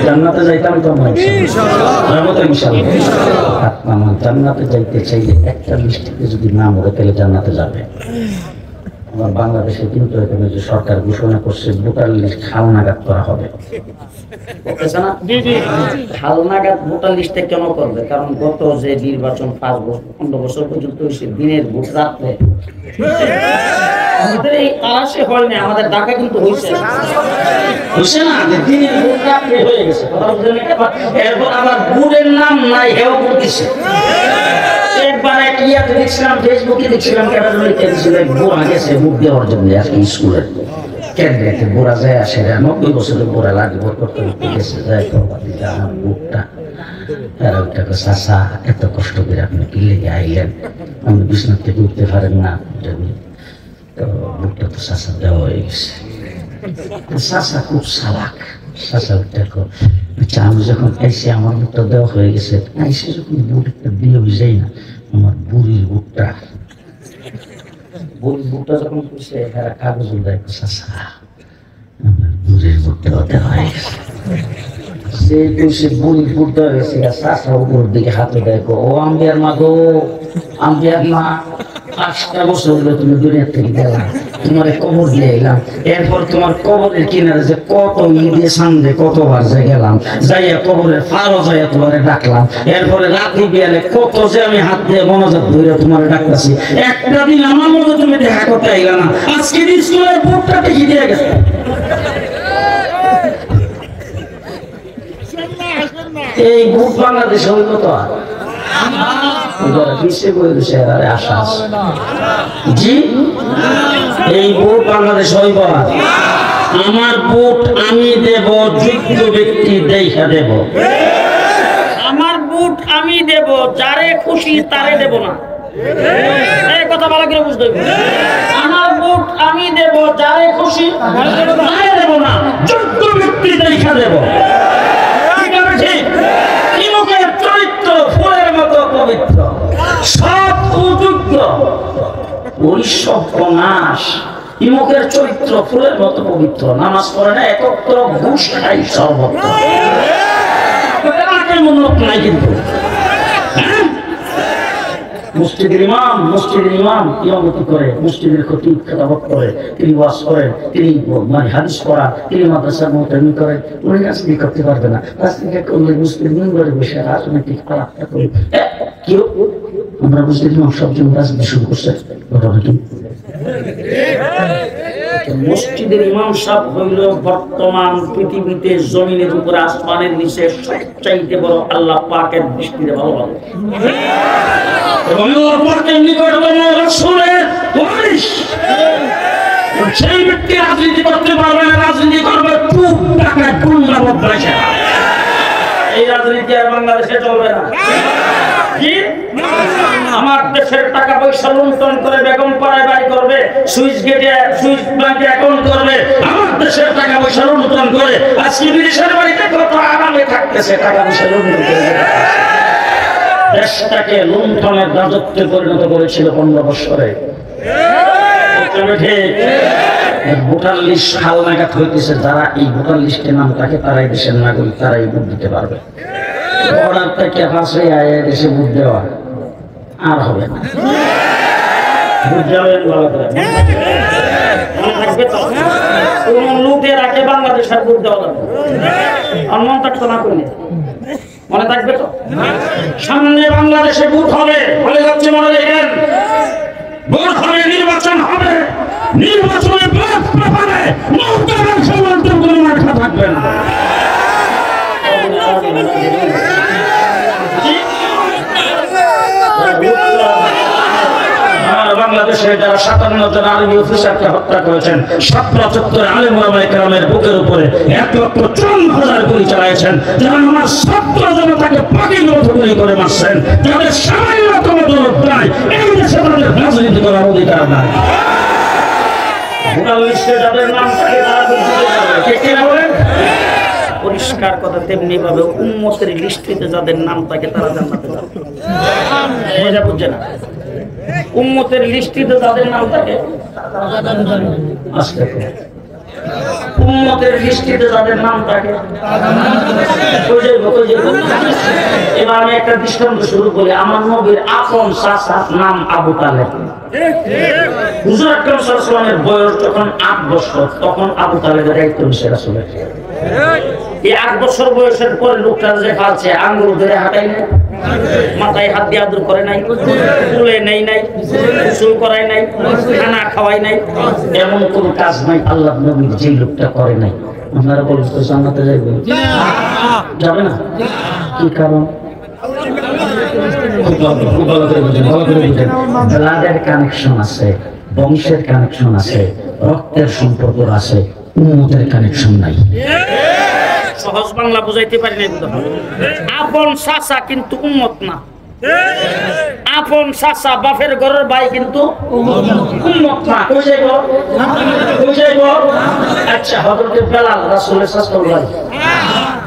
A: জান্নাতে যাইতাম তো আমরা যাবো তো ইনশাআল্লাহ। জান্নাতে যাইতে চাইলে একটা লিস্টিতে যদি না মরে তাহলে জান্নাতে যাবে। আমার বাংলাদেশে কিন্তু এখানে যে সরকার ঘোষণা করছে ভোটার লিস্ট হালনাগাদ করা হবে। হালনাগাদ ভোটার লিস্টে কেন করবে? কারণ গত যে নির্বাচন 5-15 বছর পর্যন্ত হয়েছে, দিনের ভোট রাত্রে আমাদের এই আলাসে হয় না, আমাদের ঢাকা কিন্তু হয়েছে না, দিনের ভোট রাত্রে হয়ে গেছে। এরপর আবার ভোটের নাম নাই, হেও ভোট দিচ্ছে। একবার এক ইয়াতে দেখছিলাম, ফেসবুকে দেখছিলাম, বোরা গেছে ভোট দেওয়ার জন্য আজকে স্কুলের কেন্দ্রে। বোরা যায় আসে 90 বছরের বোরা লাগে ভোট করতে গেছে, যায় আমার ভোটটা। চাচা এত কষ্ট করে আপনি কি লেগে আইলেন, আপনি বিছানা থেকে উঠতে পারেন না, তো ভোটটা তো চাচা দেওয়া হয়ে গেছে। চাচা খুব চালাক, চাচা আচ্ছা আমি যখন আইসি আমার ভোটটা দেওয়া হয়ে গেছে, আইসি যখন ভোট একটা দিয়ে যাই না, আমার বুড়ির ভোটটা যখন করছে এরা কাগজ দেয়, চাচা আমার বুড়ির ভোটটা দেওয়া হয়ে গেছে। সে কইছে বুড়ির ভোট দেওয়া গেছে, চাচা উপর দিকে হাতে দেয়, ও আম্বিয়ার মা গো, আম্বিয়ার মা, 5টা বছর হলো তুমি দুনিয়ার থেকে গেলাম, তোমার কবর দিয়ে এলাম। এরপর তোমার কবরের কিনারে যে কত ঈদে সামনে কতবার যে গেলাম, যাইয়া কবরের ফারো যাইয়া তোমার ডাকলাম। এরপরে রাত্রি বিয়ালে কত যে আমি হাত দিয়ে মনোজাত ধরে তোমার ডাকতেছি, একটা দিন আমার মতো তুমি দেখা করতে আইলা না। আজকে স্কুলের ভোটটা টিকি দিয়ে গেছে। এই ভোট বাংলাদেশে হইল তো জি, এই ভোট বাংলাদেশ হইব। আমার ভোট আমি দেব, যোগ্য ব্যক্তি দেখা দেব। আমার ভোট আমি দেব, যারে খুশি তারে দেব না। এই কথা ভালো করে বুঝতে হবে। আমার ভোট আমি দেব, যারে খুশি তারে দেব না, যোগ্য ব্যক্তি দেখা দেব। ঠিক চরিত্র ফুলের মতো পবিত্র, সৎ যোগ্য, ওই সর্বনাশ। ইমুকের চরিত্র ফুলের মতো পবিত্র, নামাজ পড়ে না, একত্র ঘুষ খাই সর্বত্র, নাই কিন্তু মসজিদের ইমাম ইমামতি করে, মসজিদের খতিব খেতাবত করে, তিনি ওয়াজ করেন, তিনি মানে হাদিস পড়া, তিনি মাদ্রাসার মুতামিম করেন। উনি রাজনীতি করতে পারবে না। রাজনীতি করলে মুসলিম মিম্বরে বসে রাজনৈতিক আলাপটা করি। কেউ আমরা মুসলিম ইমাম সবজন রাজনীতি শুরু করছে। ঘটনা কি? মসজিদের ইমাম সাহেব হইল বর্তমান পৃথিবীতে জমিনের উপরে আসমানের নিচে সবচাইতে বড় আল্লাহ পাকের দৃষ্টিতে ভালোবাসে। এবং সেই ব্যক্তি রাজনীতি করতে পারবে না, রাজনীতি করবে খুব টাকা গুন্ডা বদমাইশা। এই রাজনীতি আর বাংলাদেশে চলবে না। কি আমার দেশের টাকা পয়সা লুণ্ঠন করে বেগম পাড়ায় বাড়ি করবে, সুইচ গেটে সুইচ ব্যাংকে অ্যাকাউন্ট করবে, আমার দেশের টাকা পয়সা লুণ্ঠন করে আজকে বিদেশের বাড়িতে কত আরামে থাকতেছে, টাকা পয়সা লুণ্ঠন করে দেশটাকে লুণ্ঠনের রাজত্বে পরিণত করেছিল 15 বছরে। ভোটার লিস্ট হালনাগাদ হইতেছে, যারা এই ভোটার লিস্টে নাম থাকে তারাই দেশের নাগরিক, তারাই ভোট দিতে পারবে। বর্ডার থেকে ফাঁসে আয় দেশে ভোট দেওয়া আর হবে না। ভোট যাবেন কোন লোকের আগে বাংলাদেশের ভোট দেওয়া যাবে আর মন থাকতো না করলে মনে থাকবে তো। সামনে বাংলাদেশে ভোট হবে, বলে যাচ্ছে মনে দেখেন ভোট হবে, নির্বাচন হবে, নির্বাচনে কোনো মাঠা থাকবে না। বাংলাদেশে যারা 57 জন আর্মি অফিসারকে হত্যা করেছেন, 7 চত্বরে আলেম ওলামায়ে কেরামের বুকের উপরে 1,54,000 গুলি চালাইছেন, যারা আমার ছাত্র জনতাকে পাখির মতো গুলি করে মারছেন, যাদের সামান্যতম দরদ নাই, এই দেশে তাদের রাজনীতি করার অধিকার নাই। ভোটার লিস্টে যাদের নাম থাকে তারা কে কে বলেন? পরিষ্কার কথা। তেমনি ভাবে উম্মতের লিস্টে যাদের নাম থাকে তারা জান্নাতে যাবে। মজা বুঝছে না? উম্মতের লিস্টে যাদের নাম থাকে উম্মতের লিস্টে যাদের নাম থাকে এবার আমি একটা দৃষ্টান্ত শুরু করি। আমার নবীর আপন চাচার নাম আবু তালেব। হুজুর আকরাম সাল্লাল্লাহু আলাইহি ওয়াসাল্লামের বয়স যখন 8 বছর, তখন আবু তালেবের দায়িত্ব নিছে রাসূলের। এই 8 বছর বয়সের পরে লোকটা যে খাচ্ছে, আঙ্গুল ধরে হাঁটাই নাই, মাথায় হাত দিয়ে আদর করে নাই, তুলে নেই নাই, গোসল করাই নাই, খানা খাওয়াই নাই, এমন কোন কাজ নাই আল্লাহ নবীর যে লোকটা করে নাই। আপনারা বলুন তো জান্নাতে যাইবে? যাবে না। কি কারণ? ব্লাডের কানেকশন আছে, বংশের কানেকশন আছে, রক্তের সম্পর্ক আছে, উম্মতের কানেকশন নাই। সহজ বাংলা বুঝাইতে পারি না। আপন চাচা কিন্তু উম্মত না। আপন চাচা বাপের ঘরের ভাই কিন্তু উম্মত না। কই যাইব? কই যাইব? আচ্ছা, হযরত বেলাল রাসূলের চাচাতো ভাই,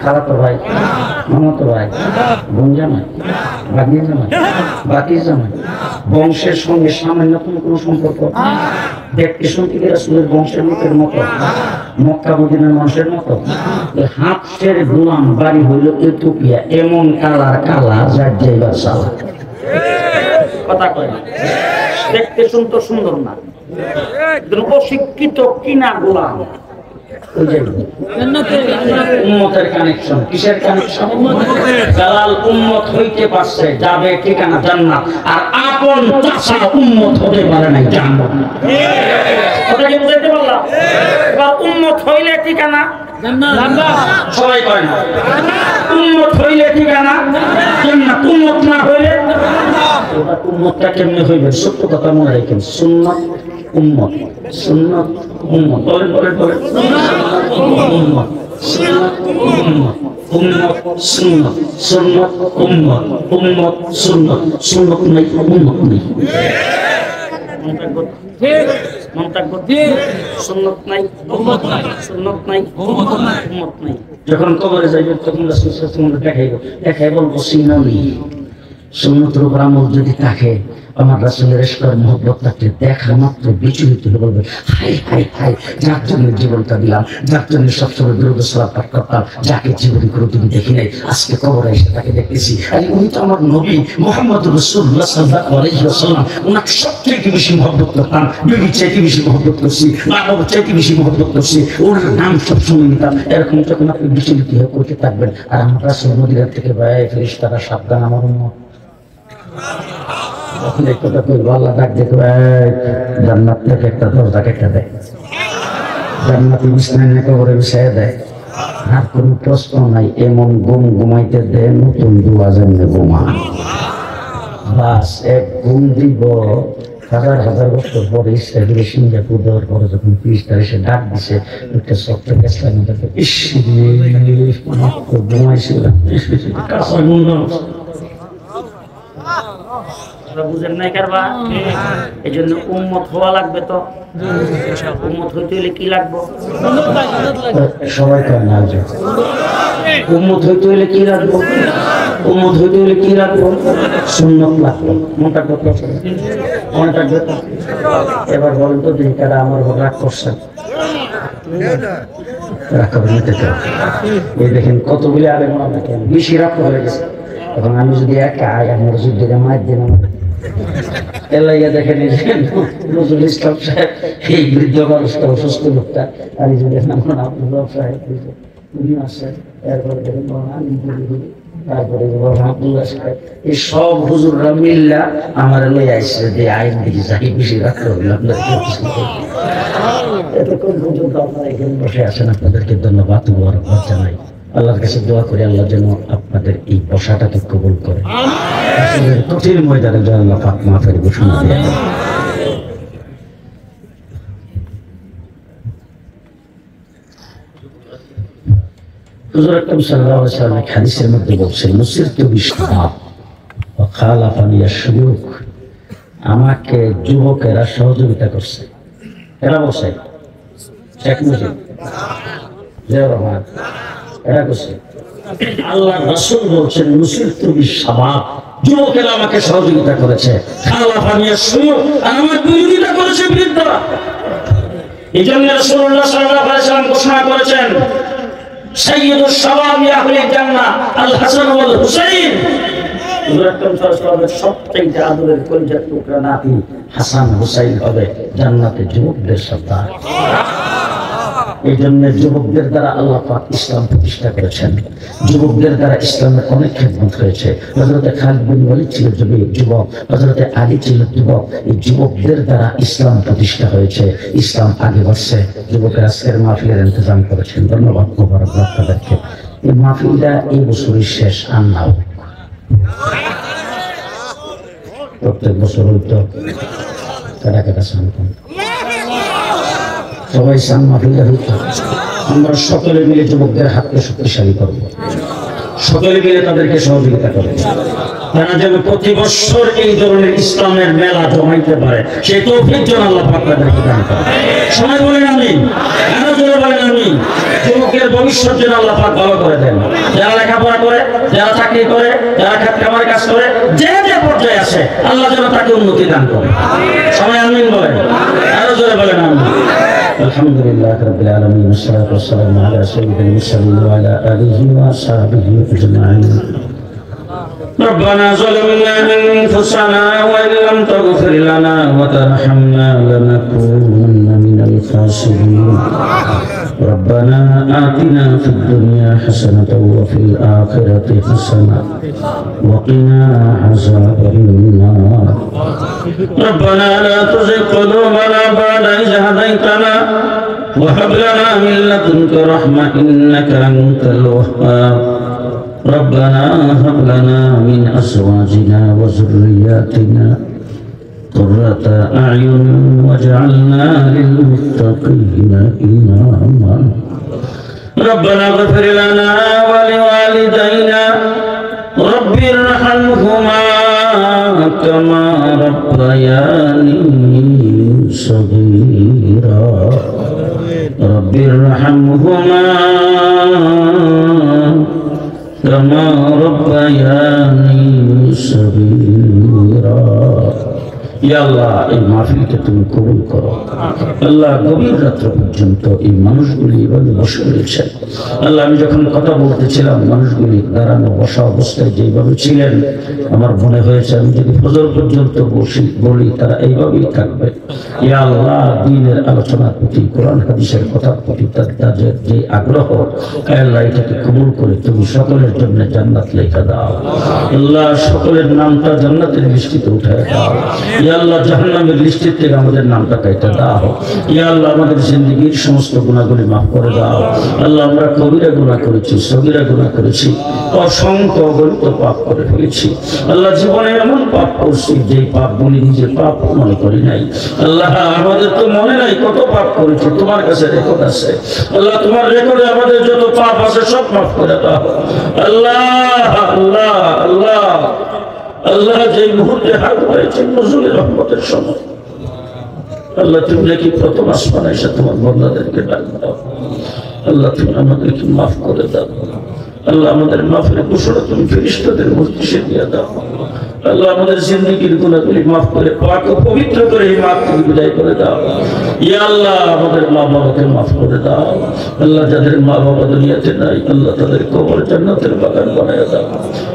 A: খালাতো ভাই, মামাতো ভাই, বোন জামাই, ভাগ্নি জামাই, বাকি জামাই, বংশের সঙ্গে সামান্যতম কোনো সম্পর্ক? দেখতে শুনতে কি রাসূলের বংশের লোকের মতো, মক্কা মদিনার মানুষের মতো? হাতের গোলাম বাড়ি হইল ইথিওপিয়া, এমন কালার কালা যার যাইবার সালা। কথা কয় না, দেখতে শুনতে সুন্দর না, অশিক্ষিত কিনা গোলাম। উম্মতের কানেকশন, কিসের কানেকশন? বেলাল উম্মত হইতে পারছে, যাবে ঠিকানা জান্নাত। আর আপন চাচা উম্মত হতে পারে নাই, জান্নাত। কথা কি বুঝাইতে পারলাম? এবার উম্মত হইলে ঠিকানা জান্নাত। সবাই কয় না উম্মত হইলে ঠিকানা জান্নাত, উম্মত না হইলে এবার উম্মতটা কেমনে হইবে? সত্য কথা মনে রাখেন, সুন্নাত উম্মত, সুন্নাত উম্মত। বলেন বলেন বলেন, উম্মত সুন্নাত উম্মত, উম্মত সুন্নাত, সুন্নাত উম্মত, উম্মত সুন্নাত, সুন্নাত নাই উম্মত নেই। সুন্নাত নাই উম্মত নাই, সুন্নাত নাই উম্মত নাই। যখন কবরে যাইবে তখন রাসূল সাল্লাল্লাহু আলাইহি ওয়াসাল্লাম দেখাইব, বলবো সিনানি সুন্নতের উপর আমল যদি থাকে আমার রাসূলের ইশকের মহব্বত থাকলে দেখা মাত্র বিচলিত হয়ে বলবে, হাই হাই হাই, যার জন্য জীবনটা দিলাম, যার জন্য সবসময় দরুদ সালাত পাঠ করতাম, যাকে জীবনে কোনোদিন দেখি নাই, আজকে কবরে এসে তাকে দেখতেছি। আরে উনি তো আমার নবী মুহাম্মদ রাসূলুল্লাহ সাল্লাল্লাহু আলাইহি ওয়াসাল্লাম, ওনাকে সবথেকে বেশি মহব্বত করতাম, বিবির চাইতে বেশি মহব্বত করছি, বাবার চাইতে বেশি মহব্বত করছি, ওনার নাম সবসময় নিতাম। এরকম যখন আপনি বিচলিত হয়ে করতে থাকবেন, আর আমার রাসূল মদিনা থেকে ভাই ফেরেশতারা সাবধান, আমার উম্মত যখন এই কথা কইব, আল্লাহ ডাক দেখো, জান্নাত থেকে একটা দরজা কেটে দেয়, জান্নাতি বিছানায় না কবরে বিছায়া দেয়, আর কোনো প্রশ্ন নাই, এমন ঘুম ঘুমাইতে দেয় নতুন দুয়া জানলে ঘুমা, বাস এক ঘুম দিব। হাজার হাজার বছর পরে ইসরায়েলের সিঙ্গাপুর দেওয়ার পরে যখন পুলিশটা এসে ডাক দিছে, একটা সফটওয়্যার গেছিলাম, ঘুমাইছিলাম, কাঁচা গুন্ড বুঝেন নাই কারবা। এই জন্য উম্মত হওয়া লাগবে। তো উম্মত হইতে হলে কি লাগবে? সবাই কয় না, উম্মত হইতে হলে কি লাগবে? উম্মত হইতে হলে কি লাগবে? সুন্নত লাগবে। মনটা কত মনটা কত? এবার বলেন তো দিন কারা আমার রাগ করছেন, রাগ করে নিতে চান। এই দেখেন কতগুলি আলেম আমাকে বেশি রাগ হয়ে গেছে। এখন আমি যদি একা আমার যুদ্ধে মার দিলাম, এলাইয়া দেখেন নজরুল ইসলাম সাহেব, এই বৃদ্ধ মানুষটা অসুস্থ লোকটা, আমি যদি আমার আব্দুল্লাহ সাহেব উনি আসেন, এরপরে দেখেন তারপরে আব্দুল্লাহ সাহেব, এই সব হুজুররা মিল্লা আমার লই আইসে যে আইন দিকে যাই বেশি রাখতে হবে। এতক্ষণ পর্যন্ত আপনারা এখানে বসে আছেন, আপনাদেরকে ধন্যবাদ জানাই। আল্লাহর কাছে দোয়া করি আল্লাহ যেন আপনাদের এই বসাটাকে কবুল করে, কঠিন ময়দানে যেন আল্লাহ পাক মাফের ঘোষণা দেয়। হুজুর আকরাম সাল্লাল্লাহু আলাইহি ওয়াসাল্লাম হাদিসের মধ্যে বলছেন, নুসিরতু বিশ-শাবাব ওয়া খালাফানি আশ-শুয়ুখ, আমাকে যুবকেরা সহযোগিতা করছে। এরা বলছে শেখ মুজিব, জিয়াউর রহমান, এরা করছে। আল্লাহ রাসূল বলছেন, নুসিরতু বিশ-শাবাব, যুবকেরা আমাকে সহযোগিতা করেছে, খালাফানি আশ-শুয়ুখ, আর আমার বিরোধিতা করেছে বৃদ্ধরা। এই জন্য রাসূলুল্লাহ সাল্লাল্লাহু আলাইহি ওয়াসাল্লাম ঘোষণা করেছেন, সাইয়্যিদুশ শাবাবি আহলিল জান্নাহ আল হাসান ওয়াল হুসাইন। হুজুর আকরাম সাল্লাল্লাহু আলাইহি ওয়াসাল্লাম সবচেয়ে আদরের কলিজার টুকরা নাতি হাসান হুসাইন হবে জান্নাতে যুবকদের সর্দার। এই জন্য যুবকদের দ্বারা আল্লাহ পাক ইসলাম প্রতিষ্ঠা করেছেন, যুবকদের দ্বারা ইসলামের অনেক খেদমত হয়েছে। হযরত খালিদ বিন ওয়ালিদ ছিল যুবক, হযরত আলী ছিল যুবক, এই যুবকদের দ্বারা ইসলাম প্রতিষ্ঠা হয়েছে, ইসলাম আগে বাড়ছে। যুবকের আজকের মাহফিলের ইন্তজাম করেছেন, ধন্যবাদ মোবারক আপনাদেরকে। এই মাহফিলটা এই বছরের শেষ, আর না হোক, প্রত্যেক বছর হইতো কাটা কাটা সামনে সবাই সান মাহফিলটা হইতো। আমরা সকলে মিলে যুবকদের হাতকে শক্তিশালী করব, সকলে মিলে তাদেরকে সহযোগিতা করব, তারা যেন প্রতি বছর এই ধরনের ইসলামের মেলা জমাইতে পারে, সেই তৌফিক যেন আল্লাহ পাক তাদেরকে দান করে। সবাই বলেন আমিন, আরো জোরে বলেন আমিন। যুবকের ভবিষ্যৎ যেন আল্লাহ পাক ভালো করে দেন, যারা লেখাপড়া করে, যারা চাকরি করে, যারা খাত কামার কাজ করে, যে যে পর্যায়ে আছে আল্লাহ যেন তাকে উন্নতি দান করে। সবাই আমিন বলেন, আরো জোরে বলেন আমিন। আলহামদুলিল্লাহ রাব্বিল আলামিন, ওয়াসসালাতু ওয়াসসালামু আলা সাইয়্যিদিল মুরসালিন ওয়া আলা আলিহি ওয়া আসহাবিহি আজমাইন। ربنا ظلمنا أنفسنا وإن لم تغفر لنا وترحمنا لنكونن من الخاسرين. ربنا آتنا في الدنيا حسنة وفي الآخرة حسنة وقنا عذاب النار. ربنا لا تزغ قلوبنا بعد إذ هديتنا وهب لنا من لدنك رحمة إنك أنت الوهاب. ربنا هب لنا من أزواجنا وذرياتنا قرة أعين واجعلنا للمتقين إماما. ربنا اغفر لنا ولوالدينا رب ارحمهما كما ربياني صغيرا. رب ارحمهما كما ربياني صغيرا ইয়া আল্লাহ এই মাহফিলকে তুমি কবুল করো আল্লাহ গভীর রাত্র পর্যন্ত এই মানুষগুলি এভাবে বসে রয়েছেন আল্লাহ আমি যখন কথা বলতেছিলাম মানুষগুলি দাঁড়ানো বসা অবস্থায় যেভাবে ছিলেন আমার মনে হয়েছে আমি যদি ফজর পর্যন্ত বলি তারা এইভাবেই থাকবে ইয়া আল্লাহ দ্বীনের আলোচনার প্রতি কোরআন হাদিসের কথার প্রতি তাদের যে আগ্রহ আল্লাহ এটাকে কবুল করে তুমি সকলের জন্য জান্নাত লেখা দাও আল্লাহ সকলের নামটা জান্নাতের লিস্টিতে উঠায় দাও ইয়া আল্লাহ জাহান্নামের লিস্টের থেকে আমাদের নামটা কেটে দাও ইয়া আল্লাহ আমাদের জিন্দেগীর সমস্ত গুনাহগুলি মাফ করে দাও আল্লাহ আমরা কবিরা গুনাহ করেছি সগীরা গুনাহ করেছি অসংখ্য অগণিত পাপ করে ফেলেছি আল্লাহ জীবনে এমন পাপ করছি যে পাপগুলি নিজে পাপ মনে করি নাই আল্লাহ আমাদের তো মনে নাই কত পাপ করেছি তোমার কাছে রেকর্ড আছে আল্লাহ তোমার রেকর্ডে আমাদের যত পাপ আছে সব মাফ করে দাও আল্লাহ আল্লাহ আল্লাহ আল্লাহ যে মুহূর্তে হাত হয়েছে নজরুলের রহমতের সময় আল্লাহ তুমি নাকি প্রথম আসমানে এসে তোমার বন্দাদেরকে ডাক দাও আল্লাহ তুমি আমাদেরকে মাফ করে দাও আল্লাহ আমাদের মাফের ঘোষণা তুমি ফেরেশতাদের মজলিসে দিয়ে দাও আল্লাহ আমাদের জিন্দেগীর গুনাহগুলি মাফ করে পাক ও পবিত্র করে এই মাফ থেকে বিদায় করে দাও ইয়া আল্লাহ আমাদের মা বাবাকে মাফ করে দাও আল্লাহ যাদের মা বাবা দুনিয়াতে নাই আল্লাহ তাদের কবর জান্নাতের বাগান বানায় দাও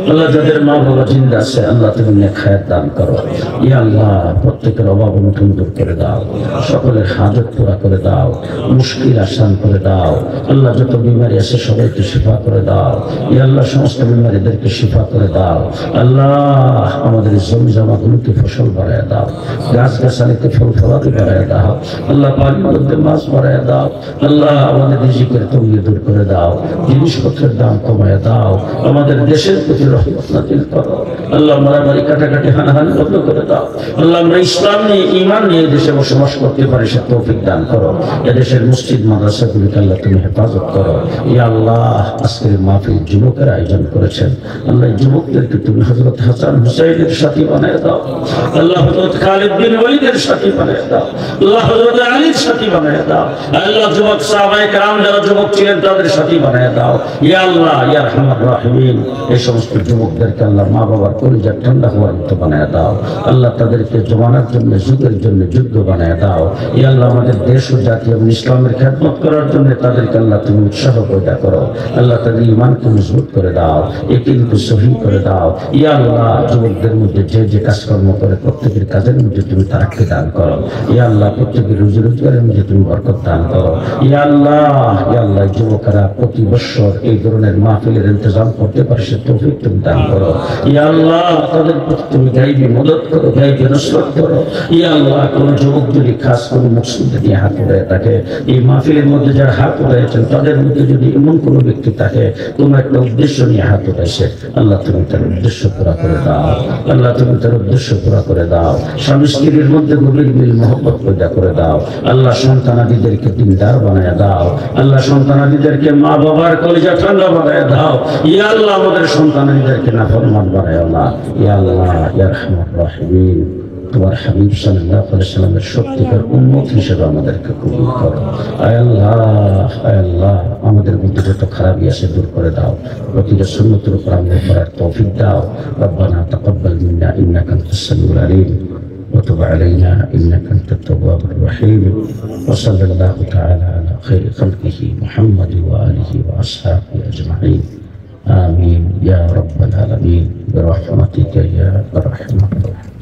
A: আল্লাহ যাদের মা বাবা জিন্দা আছে আল্লাহ তুমি নেক হায়াত দান করো ইয়া আল্লাহ প্রত্যেকের অভাব অনটন দূর করে দাও সকলের হাজত পুরা করে দাও মুশকিল আসান করে দাও আল্লাহ যত বিমারি আছে সবাইকে শিফা করে দাও ইয়া আল্লাহ সমস্ত বিমারিদেরকে শিফা করে দাও আল্লাহ আমাদের জমি জমাগুলোকে ফসল বাড়ায় দাও গাছ গাছালিতে ফল ফলাতে বাড়ায় দাও আল্লাহ পানির মধ্যে মাছ বাড়ায় দাও আল্লাহ আমাদের রিজিকের তঙ্গি দূর করে দাও জিনিসপত্রের দাম কমায় দাও আমাদের দেশের প্রতি রহমত নাযিল করো আল্লাহ মারামারি কাটাকাটি হানাহানি বন্ধ করে দাও আল্লাহ আমরা ইসলাম নিয়ে ঈমান নিয়ে দেশে বসবাস করতে পারি সে তৌফিক দান করো এদেশের মসজিদ মাদ্রাসাগুলিকে আল্লাহ তুমি হেফাজত করো ইয়া আল্লাহ আজকের মাহফিল যুবকের আয়োজন করেছেন আল্লাহ যুবকদেরকে তুমি হযরত হাসান হুসাইনের সাথী বানায় দাও আল্লাহ হযরত খালিদ বিন ওয়ালিদের সাথী বানায় দাও আল্লাহ হযরত আলীর সাথী বানায় দাও আল্লাহ যুবক সাহাবায়ে কেরাম যারা যুবক ছিলেন তাদের সাথী বানায় দাও ইয়া আল্লাহ ইয়া আরহামার রাহিমিন এই সমস্ত যুবকদেরকে আল্লাহ মা বাবার কলিজা ঠান্ডা হওয়ার মতো বানায় দাও আল্লাহ তাদেরকে জমানার জন্য যুগের জন্য যুদ্ধ বানায় দাও ইয়া আল্লাহ আমাদের দেশ ও জাতি এবং ইসলামের খেদমত করার জন্য তাদেরকে আল্লাহ তুমি উৎসাহ পয়দা করো আল্লাহ তাদের ঈমানকে মজবুত করে দাও ইয়াকিনকে সহিহ করে দাও ইয়া আল্লাহ যুবকদের মধ্যে যে যে কাজকর্ম করে প্রত্যেকের কাজের মধ্যে তুমি তারাক্কি দান করো ইয়া আল্লাহ প্রত্যেকের রুজি রোজগারের মধ্যে তুমি বরকত দান করো ইয়া আল্লাহ যুবকেরা প্রতি বছর এই ধরনের মাহফিলের ইন্তজাম করতে পারে সে তৌফিক তুমি দান করো ইয়া আল্লাহ তাদের প্রতি তুমি গাইবি মদত করো গাইবি নসরত করো ইয়া আল্লাহ কোন যুবক যদি খাস কোনো মকসুদ নিয়ে হাত উঠায় থাকে এই মাহফিলের মধ্যে যারা হাত উঠাইছেন তাদের মধ্যে যদি এমন কোনো ব্যক্তি থাকে কোনো একটা উদ্দেশ্য নিয়ে হাত উঠাইছে আল্লাহ তুমি তার উদ্দেশ্য পুরা করে দাও আল্লাহ তুমি তার উদ্দেশ্য পুরা করে দাও স্বামী স্ত্রীর মধ্যে গভীর মিল মহব্বত পয়দা করে দাও আল্লাহ সন্তানাদিদেরকে দিনদার বানায় দাও আল্লাহ সন্তানাদিদেরকে মা বাবার কলিজা ঠান্ডা বানায় দাও ইয়া আল্লাহ আমাদের সন্তানাদিদেরকে নাফরমান বানায় না ইয়া আল্লাহ ইয়া আরহামার রাহিমিন তোমার হাবিব সাল্লাল্লাহু আলাইহি ওয়াসাল্লামের সত্যিকার উম্মত হিসেবে আমাদেরকে কবুল করো আয় আল্লাহ আমাদের মধ্যে যত খারাপই আছে দূর করে দাও প্রতিটা সুন্নতের উপর আমল করার তৌফিক দাও রব্বানা তাকাব্বাল মিন্না ইন্নাকা আনতাস সামিউল আলিম وتب علينا إنك أنت التواب الرحيم وصلى الله تعالى على خير خلقه محمد وآله وأصحابه أجمعين آمين يا رب العالمين برحمتك يا أرحم الراحمين